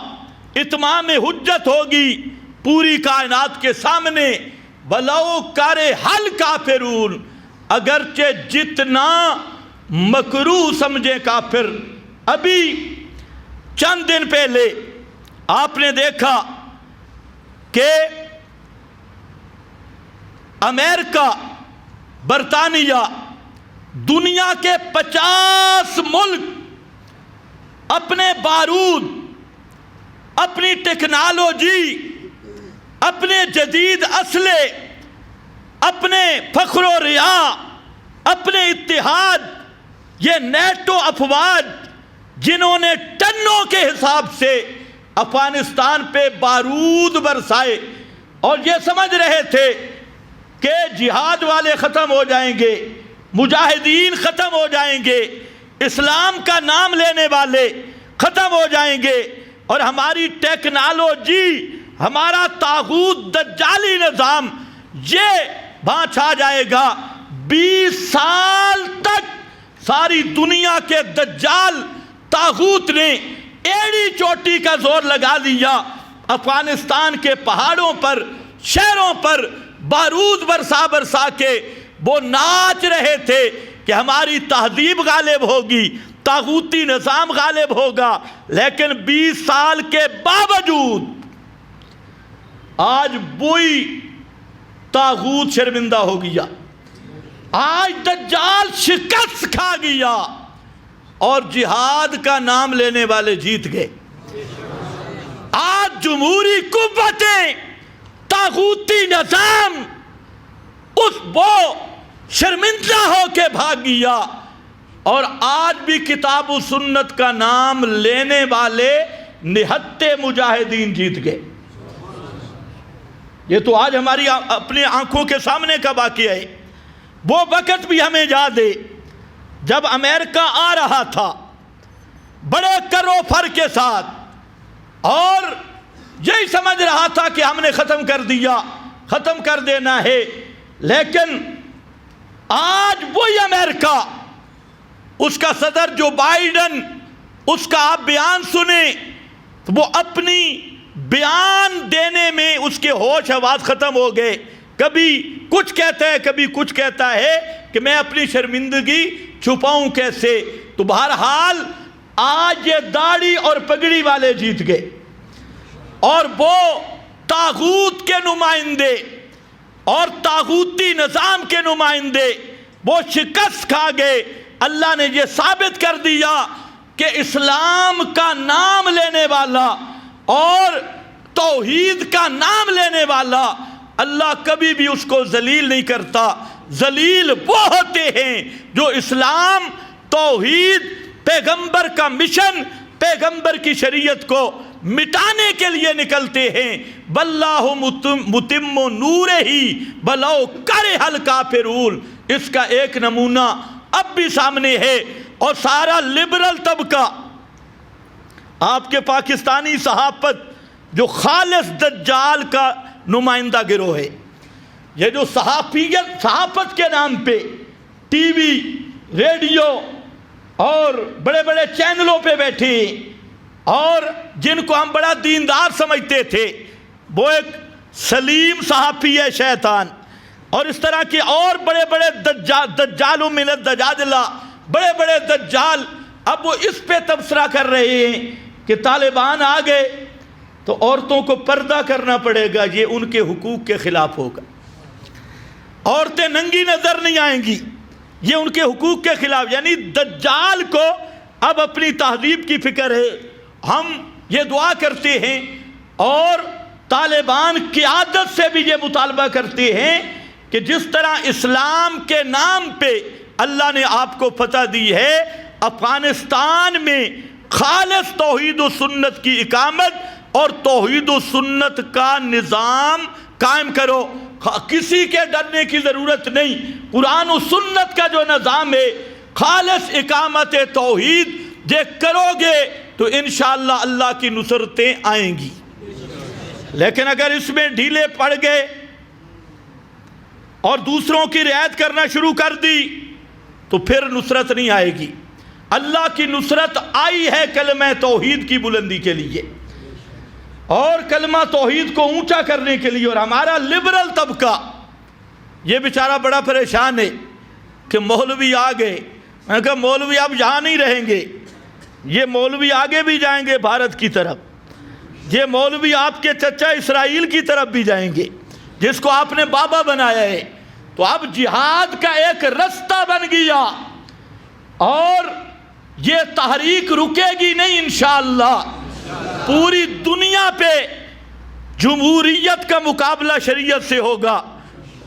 اتمام حجت ہوگی پوری کائنات کے سامنے. ولو کرہ الکافرون، اگرچہ جتنا مکروہ سمجھے کافر. ابھی چند دن پہلے آپ نے دیکھا کہ امریکہ، برطانیہ، دنیا کے 50 ملک اپنے بارود، اپنی ٹیکنالوجی، اپنے جدید اسلحے، اپنے فخر و ریا، اپنے اتحاد، یہ نیٹو افواج جنہوں نے ٹنوں کے حساب سے افغانستان پہ بارود برسائے اور یہ سمجھ رہے تھے کہ جہاد والے ختم ہو جائیں گے، مجاہدین ختم ہو جائیں گے، اسلام کا نام لینے والے ختم ہو جائیں گے، اور ہماری ٹیکنالوجی، ہمارا طاغوت دجالی نظام یہ وہاں چھا جائے گا. 20 سال تک ساری دنیا کے دجال طاغوت نے ایڑی چوٹی کا زور لگا دیا. افغانستان کے پہاڑوں پر، شہروں پر بارود برسا برسا کے وہ ناچ رہے تھے کہ ہماری تہذیب غالب ہوگی، طاغوتی نظام غالب ہوگا. لیکن 20 سال کے باوجود آج وہی طاغوت شرمندہ ہو گیا، آج دجال شکست کھا گیا، اور جہاد کا نام لینے والے جیت گئے. آج جمہوری قوتیں، طاغوتی نظام وہ شرمندہ ہو کے بھاگ گیا، اور آج بھی کتاب و سنت کا نام لینے والے نہتے مجاہدین جیت گئے. یہ تو آج ہماری اپنی آنکھوں کے سامنے کا واقعہ ہے. وہ وقت بھی ہمیں یاد ہے جب امریکہ آ رہا تھا بڑے کر و فر کے ساتھ، اور یہی سمجھ رہا تھا کہ ہم نے ختم کر دیا، ختم کر دینا ہے. لیکن آج وہی امریکہ، اس کا صدر جو بائیڈن، اس کا آپ بیان سنیں تو وہ اپنی بیان دینے میں اس کے ہوش حواس ختم ہو گئے. کبھی کچھ کہتا ہے کبھی کچھ کہتا ہے کہ میں اپنی شرمندگی چھپاؤں کیسے. تو بہرحال آج یہ داڑھی اور پگڑی والے جیت گئے اور وہ طاغوت کے نمائندے اور طاغوتی نظام کے نمائندے وہ شکست کھا گئے. اللہ نے یہ ثابت کر دیا کہ اسلام کا نام لینے والا اور توحید کا نام لینے والا اللہ کبھی بھی اس کو ذلیل نہیں کرتا. ذلیل وہ ہوتے ہیں جو اسلام، توحید، پیغمبر کا مشن، پیغمبر کی شریعت کو مٹانے کے لیے نکلتے ہیں. واللہ متم نورہ ولو کرہ الکافرون. اس کا ایک نمونہ اب بھی سامنے ہے. اور سارا لبرل طبقہ، آپ کے پاکستانی صحافت جو خالص دجال کا نمائندہ گروہ ہے، یہ جو صحافت کے نام پہ ٹی وی، ریڈیو اور بڑے بڑے چینلوں پہ بیٹھے ہیں اور جن کو ہم بڑا دیندار سمجھتے تھے، وہ ایک سلیم صحافی ہے شیطان. اور اس طرح کے اور بڑے بڑے دجالوں من الدجاجلہ، بڑے بڑے دجال اب وہ اس پہ تبصرہ کر رہے ہیں کہ طالبان آ گئے تو عورتوں کو پردہ کرنا پڑے گا، یہ ان کے حقوق کے خلاف ہوگا. عورتیں ننگی نظر نہیں آئیں گی، یہ ان کے حقوق کے خلاف. یعنی دجال کو اب اپنی تہذیب کی فکر ہے. ہم یہ دعا کرتے ہیں اور طالبان قیادت سے بھی یہ مطالبہ کرتے ہیں کہ جس طرح اسلام کے نام پہ اللہ نے آپ کو فتح دی ہے، افغانستان میں خالص توحید و سنت کی اقامت اور توحید و سنت کا نظام قائم کرو. کسی کے ڈرنے کی ضرورت نہیں. قرآن و سنت کا جو نظام ہے، خالص اقامت توحید یہ کرو گے تو انشاءاللہ اللہ کی نصرتیں آئیں گی. لیکن اگر اس میں ڈھیلے پڑ گئے اور دوسروں کی رعایت کرنا شروع کر دی تو پھر نصرت نہیں آئے گی. اللہ کی نصرت آئی ہے کلمہ توحید کی بلندی کے لیے اور کلمہ توحید کو اونچا کرنے کے لیے. اور ہمارا لبرل طبقہ یہ بیچارہ بڑا پریشان ہے کہ مولوی آ گئے. میں نے کہا مولوی اب یہاں نہیں رہیں گے، یہ مولوی آگے بھی جائیں گے بھارت کی طرف. یہ مولوی آپ کے چچا اسرائیل کی طرف بھی جائیں گے جس کو آپ نے بابا بنایا ہے. تو اب جہاد کا ایک رستہ بن گیا اور یہ تحریک رکے گی نہیں انشاءاللہ. پوری دنیا پہ جمہوریت کا مقابلہ شریعت سے ہوگا،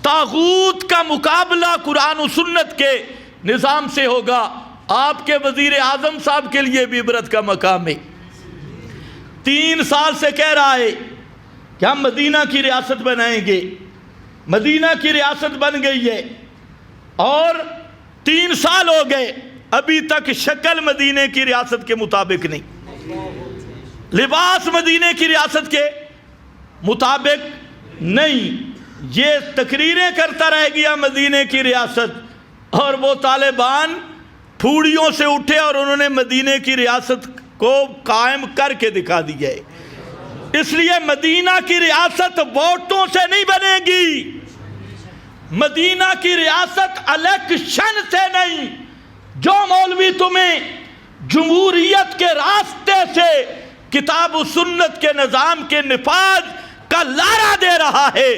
طاغوت کا مقابلہ قرآن و سنت کے نظام سے ہوگا. آپ کے وزیر اعظم صاحب کے لیے بھی عبرت کا مقام ہے. 3 سال سے کہہ رہا ہے کہ ہم مدینہ کی ریاست بنائیں گے. مدینہ کی ریاست بن گئی ہے اور 3 سال ہو گئے، ابھی تک شکل مدینہ کی ریاست کے مطابق نہیں، لباس مدینہ کی ریاست کے مطابق نہیں. یہ تقریریں کرتا رہ گیا مدینہ کی ریاست اور وہ طالبان پھوڑیوں سے اٹھے اور انہوں نے مدینہ کی ریاست کو قائم کر کے دکھا دیا ہے. اس لیے مدینہ کی ریاست ووٹوں سے نہیں بنے گی، مدینہ کی ریاست الیکشن سے نہیں. جو مولوی تمہیں جمہوریت کے راستے سے کتاب و سنت کے نظام کے نفاذ کا لارا دے رہا ہے،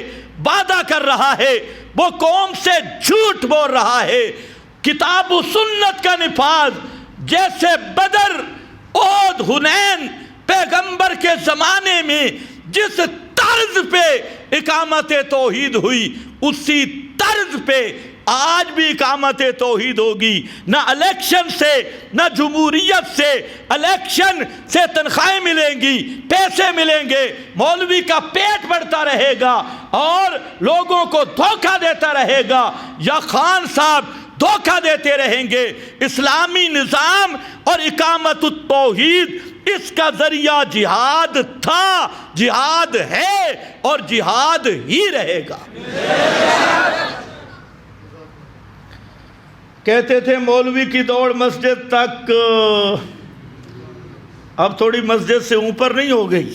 وعدہ کر رہا ہے، وہ قوم سے جھوٹ بول رہا ہے. کتاب و سنت کا نفاذ جیسے بدر، احد، حنین پیغمبر کے زمانے میں جس طرز پہ اقامت توحید ہوئی اسی طرز پہ آج بھی اقامت توحید ہوگی. نہ الیکشن سے، نہ جمہوریت سے. الیکشن سے تنخواہیں ملیں گی، پیسے ملیں گے، مولوی کا پیٹ بڑھتا رہے گا اور لوگوں کو دھوکہ دیتا رہے گا، یا خان صاحب دھوکہ دیتے رہیں گے. اسلامی نظام اور اقامت التوحید اس کا ذریعہ جہاد تھا، جہاد ہے اور جہاد ہی رہے گا. کہتے تھے مولوی کی دوڑ مسجد تک، اب تھوڑی مسجد سے اوپر نہیں ہو گئی.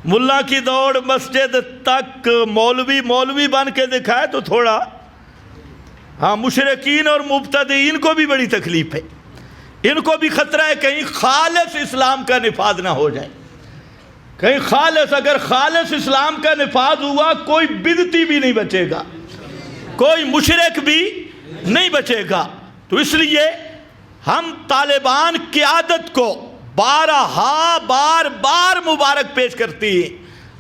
ملا کی دوڑ مسجد تک، مولوی بن کے دکھائے تو تھوڑا، ہاں مشرکین اور مبتدئین کو بھی بڑی تکلیف ہے، ان کو بھی خطرہ ہے کہیں خالص اسلام کا نفاذ نہ ہو جائے، کہیں اگر خالص اسلام کا نفاذ ہوا کوئی بدعتی بھی نہیں بچے گا، کوئی مشرک بھی نہیں بچے گا۔ تو اس لیے ہم طالبان قیادت کو بار بار مبارک پیش کرتے ہیں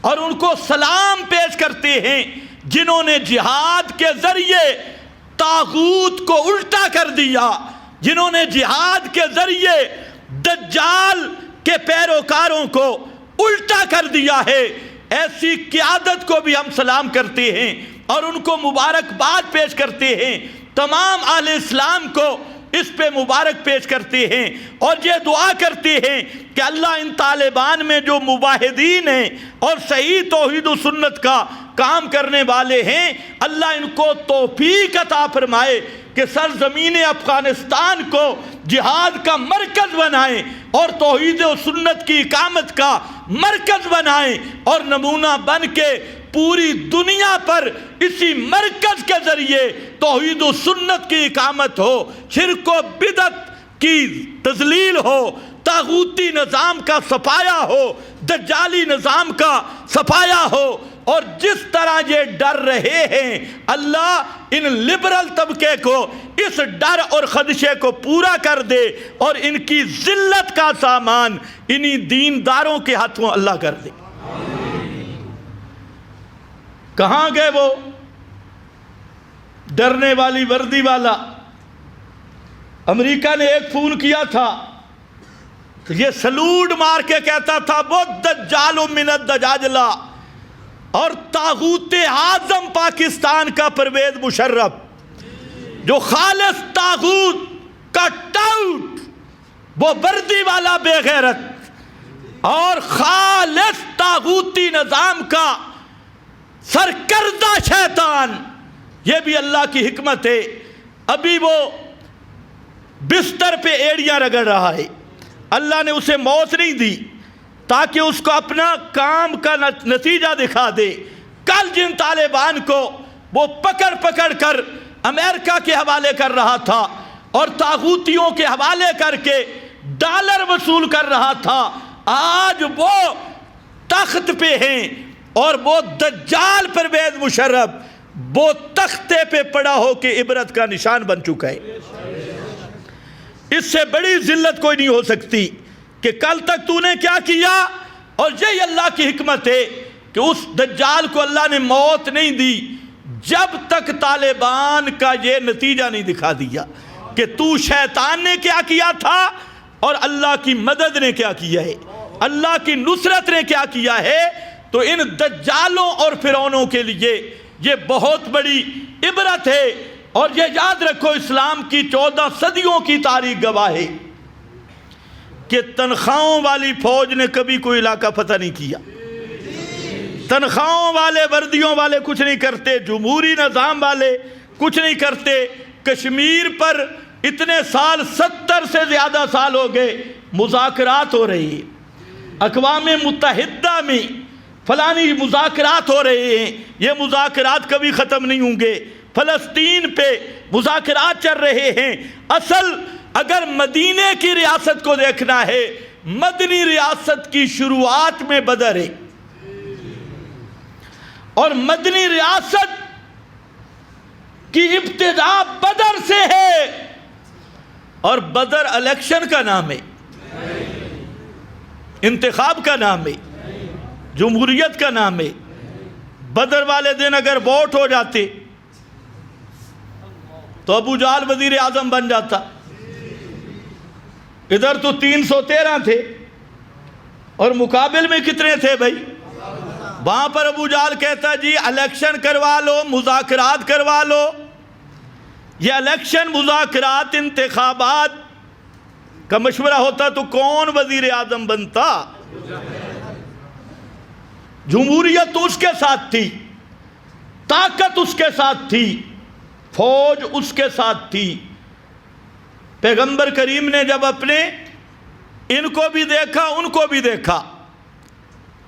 اور ان کو سلام پیش کرتے ہیں جنہوں نے جہاد کے ذریعے طاغوت کو الٹا کر دیا، جنہوں نے جہاد کے ذریعے دجال کے پیروکاروں کو الٹا کر دیا ہے۔ ایسی قیادت کو بھی ہم سلام کرتے ہیں اور ان کو مبارکباد پیش کرتے ہیں، تمام اہل اسلام کو اس پہ مبارک پیش کرتے ہیں اور یہ دعا کرتے ہیں کہ اللہ ان طالبان میں جو مباہدین ہیں اور صحیح توحید و سنت کا کام کرنے والے ہیں، اللہ ان کو توفیق عطا فرمائے کہ سرزمین افغانستان کو جہاد کا مرکز بنائیں اور توحید و سنت کی اقامت کا مرکز بنائیں اور نمونہ بن کے پوری دنیا پر اسی مرکز کے ذریعے توحید و سنت کی اقامت ہو، شرک و بدعت کی تذلیل ہو، طاغوتی نظام کا صفایا ہو، دجالی نظام کا صفایا ہو۔ اور جس طرح یہ ڈر رہے ہیں، اللہ ان لبرل طبقے کو اس ڈر اور خدشے کو پورا کر دے اور ان کی ذلت کا سامان انہی دینداروں کے ہاتھوں اللہ کر دے۔ کہاں گئے وہ ڈرنے والی وردی والا؟ امریکہ نے ایک فون کیا تھا تو یہ سلوٹ مار کے کہتا تھا وہ دجال من الدجاجلہ، اور طاغوت اعظم پاکستان کا پرویز مشرف جو خالص طاغوت کا ٹاؤٹ، وہ وردی والا بے غیرت اور خالص طاغوتی نظام کا سرکردہ شیطان، یہ بھی اللہ کی حکمت ہے، ابھی وہ بستر پہ ایڑیاں رگڑ رہا ہے، اللہ نے اسے موت نہیں دی تاکہ اس کو اپنا کام کا نتیجہ دکھا دے۔ کل جن طالبان کو وہ پکڑ کر امریکہ کے حوالے کر رہا تھا اور طاغوتیوں کے حوالے کر کے ڈالر وصول کر رہا تھا، آج وہ تخت پہ ہیں اور وہ دجال پرویز مشرف وہ تختے پہ پڑا ہو کے عبرت کا نشان بن چکا ہے۔ اس سے بڑی ذلت کوئی نہیں ہو سکتی کہ کل تک تو نے کیا کیا، اور یہی اللہ کی حکمت ہے کہ اس دجال کو اللہ نے موت نہیں دی جب تک طالبان کا یہ نتیجہ نہیں دکھا دیا کہ تو شیطان نے کیا کیا تھا اور اللہ کی مدد نے کیا کیا ہے، اللہ کی نصرت نے کیا کیا ہے۔ تو ان دجالوں اور فرعونوں کے لیے یہ بہت بڑی عبرت ہے، اور یہ یاد رکھو اسلام کی 14 صدیوں کی تاریخ گواہ ہے کہ تنخواہوں والی فوج نے کبھی کوئی علاقہ فتح نہیں کیا، تنخواہوں والے وردیوں والے کچھ نہیں کرتے، جمہوری نظام والے کچھ نہیں کرتے۔ کشمیر پر اتنے سال 70 سے زیادہ سال ہو گئے مذاکرات ہو رہی ہیں، اقوام متحدہ میں فلانی مذاکرات ہو رہے ہیں، یہ مذاکرات کبھی ختم نہیں ہوں گے۔ فلسطین پہ مذاکرات چل رہے ہیں۔ اصل اگر مدینے کی ریاست کو دیکھنا ہے، مدنی ریاست کی شروعات میں بدر ہے، اور مدنی ریاست کی ابتدا بدر سے ہے، اور بدر الیکشن کا نام ہے، انتخاب کا نام ہے، جمہوریت کا نام ہے۔ بدر والے دن اگر ووٹ ہو جاتے تو ابو جہل وزیر اعظم بن جاتا، ادھر تو 313 تھے اور مقابل میں کتنے تھے بھائی؟ وہاں پر ابو جہل کہتا جی الیکشن کروا لو، مذاکرات کروا لو۔ یہ الیکشن، مذاکرات، انتخابات کا مشورہ ہوتا تو کون وزیر اعظم بنتا؟ جمہوریت تو اس کے ساتھ تھی، طاقت اس کے ساتھ تھی، فوج اس کے ساتھ تھی۔ پیغمبر کریم نے جب اپنے ان کو بھی دیکھا ان کو بھی دیکھا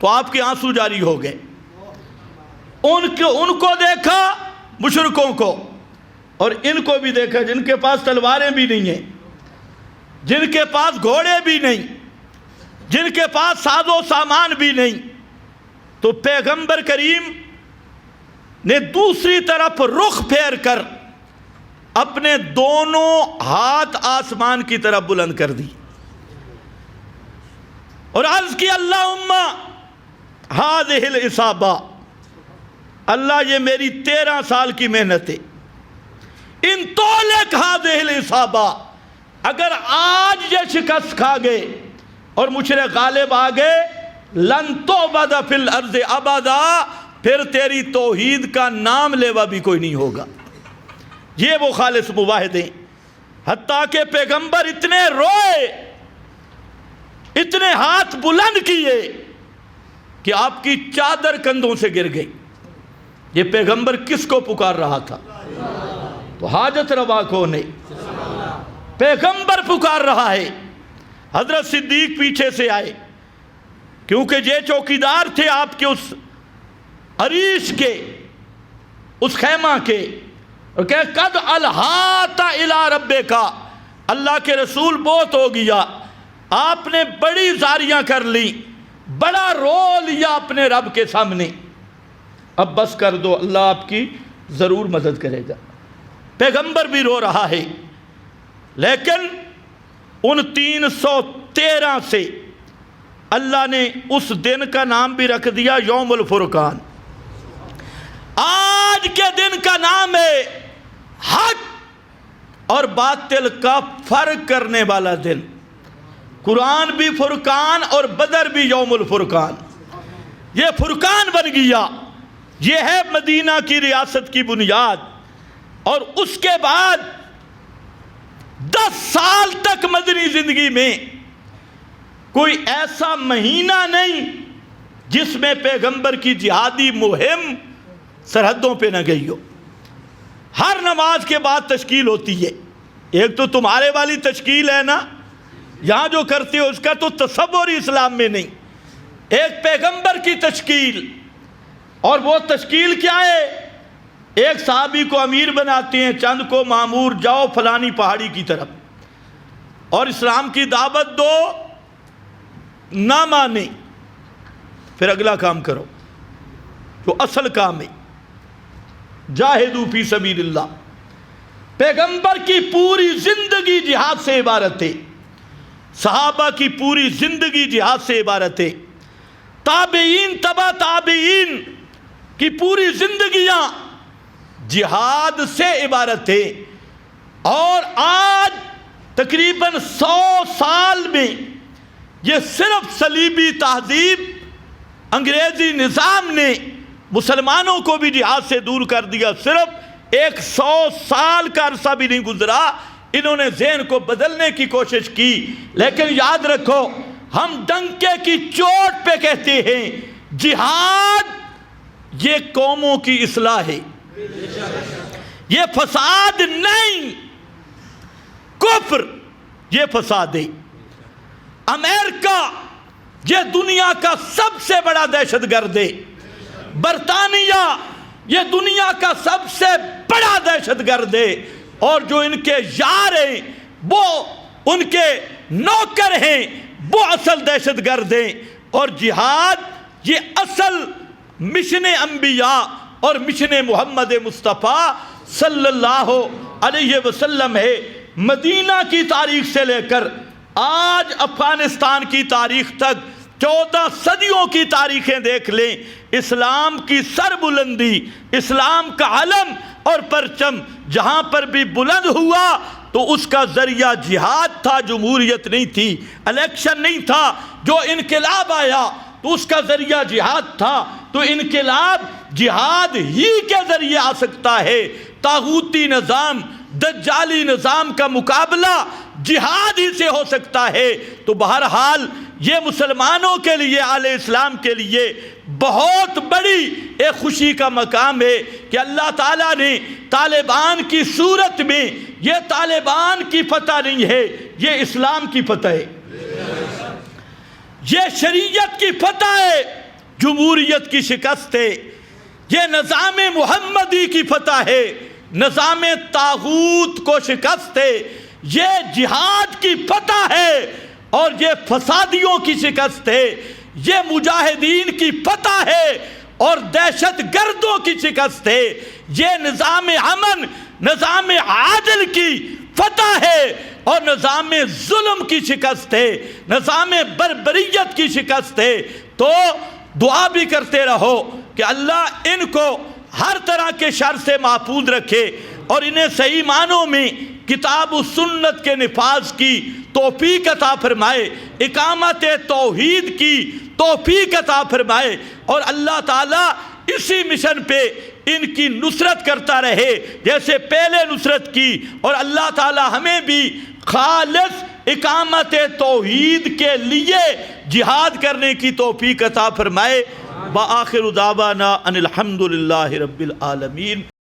تو آپ کے آنسو جاری ہو گئے۔ ان کو دیکھا مشرکوں کو، اور ان کو بھی دیکھا جن کے پاس تلواریں بھی نہیں ہیں، جن کے پاس گھوڑے بھی نہیں، جن کے پاس ساز و سامان بھی نہیں۔ تو پیغمبر کریم نے دوسری طرف رخ پھیر کر اپنے دونوں ہاتھ آسمان کی طرف بلند کر دی اور عرض کی اللہم ہذہ الإصابہ، اللہ یہ میری 13 سال کی محنت ہے، ان تولک ہذہ الإصابہ، اگر آج یہ شکست کھا گئے اور مشرک غالب آ گئے، لن تعبد فی الارض ابدا، پھر تیری توحید کا نام لیوا بھی کوئی نہیں ہوگا۔ یہ وہ خالص موحد ہیں۔ حتیٰ کہ پیغمبر اتنے روئے، اتنے ہاتھ بلند کیے کہ آپ کی چادر کندھوں سے گر گئی۔ یہ پیغمبر کس کو پکار رہا تھا؟ تو حاجت روا کون ہے؟ پیغمبر پکار رہا ہے۔ حضرت صدیق پیچھے سے آئے، کیونکہ یہ چوکیدار تھے آپ کے اس عریش کے، اس خیمہ کے، اور کہ قد الہات الی ربک، اللہ کے رسول بہت ہو گیا، آپ نے بڑی زاریاں کر لی، بڑا رو لیا اپنے رب کے سامنے، اب بس کر دو، اللہ آپ کی ضرور مدد کرے گا۔ پیغمبر بھی رو رہا ہے، لیکن ان 313 سے اللہ نے اس دن کا نام بھی رکھ دیا یوم الفرقان۔ آج کے دن کا نام ہے حق اور باطل کا فرق کرنے والا دن۔ قرآن بھی فرقان اور بدر بھی یوم الفرقان، یہ فرقان بن گیا۔ یہ ہے مدینہ کی ریاست کی بنیاد، اور اس کے بعد 10 سال تک مدنی زندگی میں کوئی ایسا مہینہ نہیں جس میں پیغمبر کی جہادی مہم سرحدوں پہ نہ گئی ہو۔ ہر نماز کے بعد تشکیل ہوتی ہے، ایک تو تمہارے والی تشکیل ہے نا، یہاں جو کرتے ہو اس کا تو تصور ہی اسلام میں نہیں، ایک پیغمبر کی تشکیل۔ اور وہ تشکیل کیا ہے؟ ایک صحابی کو امیر بناتے ہیں، چند کو مامور، جاؤ فلانی پہاڑی کی طرف اور اسلام کی دعوت دو، نہ مانے پھر اگلا کام کرو جو اصل کام ہے، جاہدوا فی سبیل اللہ۔ پیغمبر کی پوری زندگی جہاد سے عبارت ہے، صحابہ کی پوری زندگی جہاد سے عبارت ہے، تابعین تبع تابعین کی پوری زندگیاں جہاد سے عبارت ہے۔ اور آج تقریباً 100 سال میں یہ صرف صلیبی تہذیب، انگریزی نظام نے مسلمانوں کو بھی جہاد سے دور کر دیا۔ صرف 100 سال کا عرصہ بھی نہیں گزرا، انہوں نے ذہن کو بدلنے کی کوشش کی۔ لیکن یاد رکھو، ہم ڈنکے کی چوٹ پہ کہتے ہیں جہاد یہ قوموں کی اصلاح ہے، یہ فساد نہیں، کفر یہ فساد ہے۔ امریکہ یہ دنیا کا سب سے بڑا دہشت گرد ہے، برطانیہ یہ دنیا کا سب سے بڑا دہشت گرد ہے، اور جو ان کے یار ہیں وہ ان کے نوکر ہیں، وہ اصل دہشت گرد ہیں۔ اور جہاد یہ اصل مشن انبیاء اور مشن محمد مصطفیٰ صلی اللہ علیہ وسلم ہے۔ مدینہ کی تاریخ سے لے کر آج افغانستان کی تاریخ تک 14 صدیوں کی تاریخیں دیکھ لیں، اسلام کی سر بلندی، اسلام کا علم اور پرچم جہاں پر بھی بلند ہوا تو اس کا ذریعہ جہاد تھا، جمہوریت نہیں تھی، الیکشن نہیں تھا۔ جو انقلاب آیا تو اس کا ذریعہ جہاد تھا، تو انقلاب جہاد ہی کے ذریعے آ سکتا ہے۔ طاغوتی نظام، دجالی نظام کا مقابلہ جہاد ہی سے ہو سکتا ہے۔ تو بہرحال یہ مسلمانوں کے لیے، اہل اسلام کے لیے بہت بڑی ایک خوشی کا مقام ہے کہ اللہ تعالیٰ نے طالبان کی صورت میں، یہ طالبان کی فتح نہیں ہے، یہ اسلام کی فتح ہے، یہ شریعت کی فتح ہے۔ جمہوریت کی شکست ہے، یہ نظام محمدی کی فتح ہے، نظام طاغوت کو شکست ہے، یہ جہاد کی فتح ہے اور یہ فسادیوں کی شکست ہے، یہ مجاہدین کی فتح ہے اور دہشت گردوں کی شکست ہے، یہ نظام امن، نظام عادل کی فتح ہے اور نظام ظلم کی شکست ہے، نظام بربریت کی شکست ہے۔ تو دعا بھی کرتے رہو کہ اللہ ان کو ہر طرح کے شر سے محفوظ رکھے اور انہیں صحیح معنوں میں کتاب و سنت کے نفاذ کی توفیق عطا فرمائے، اقامت توحید کی توفیق عطا فرمائے، اور اللہ تعالیٰ اسی مشن پہ ان کی نصرت کرتا رہے جیسے پہلے نصرت کی، اور اللہ تعالیٰ ہمیں بھی خالص اقامت توحید کے لیے جہاد کرنے کی توفیق عطا فرمائے۔ وآخر دعوانا ان الحمد للہ رب العالمین۔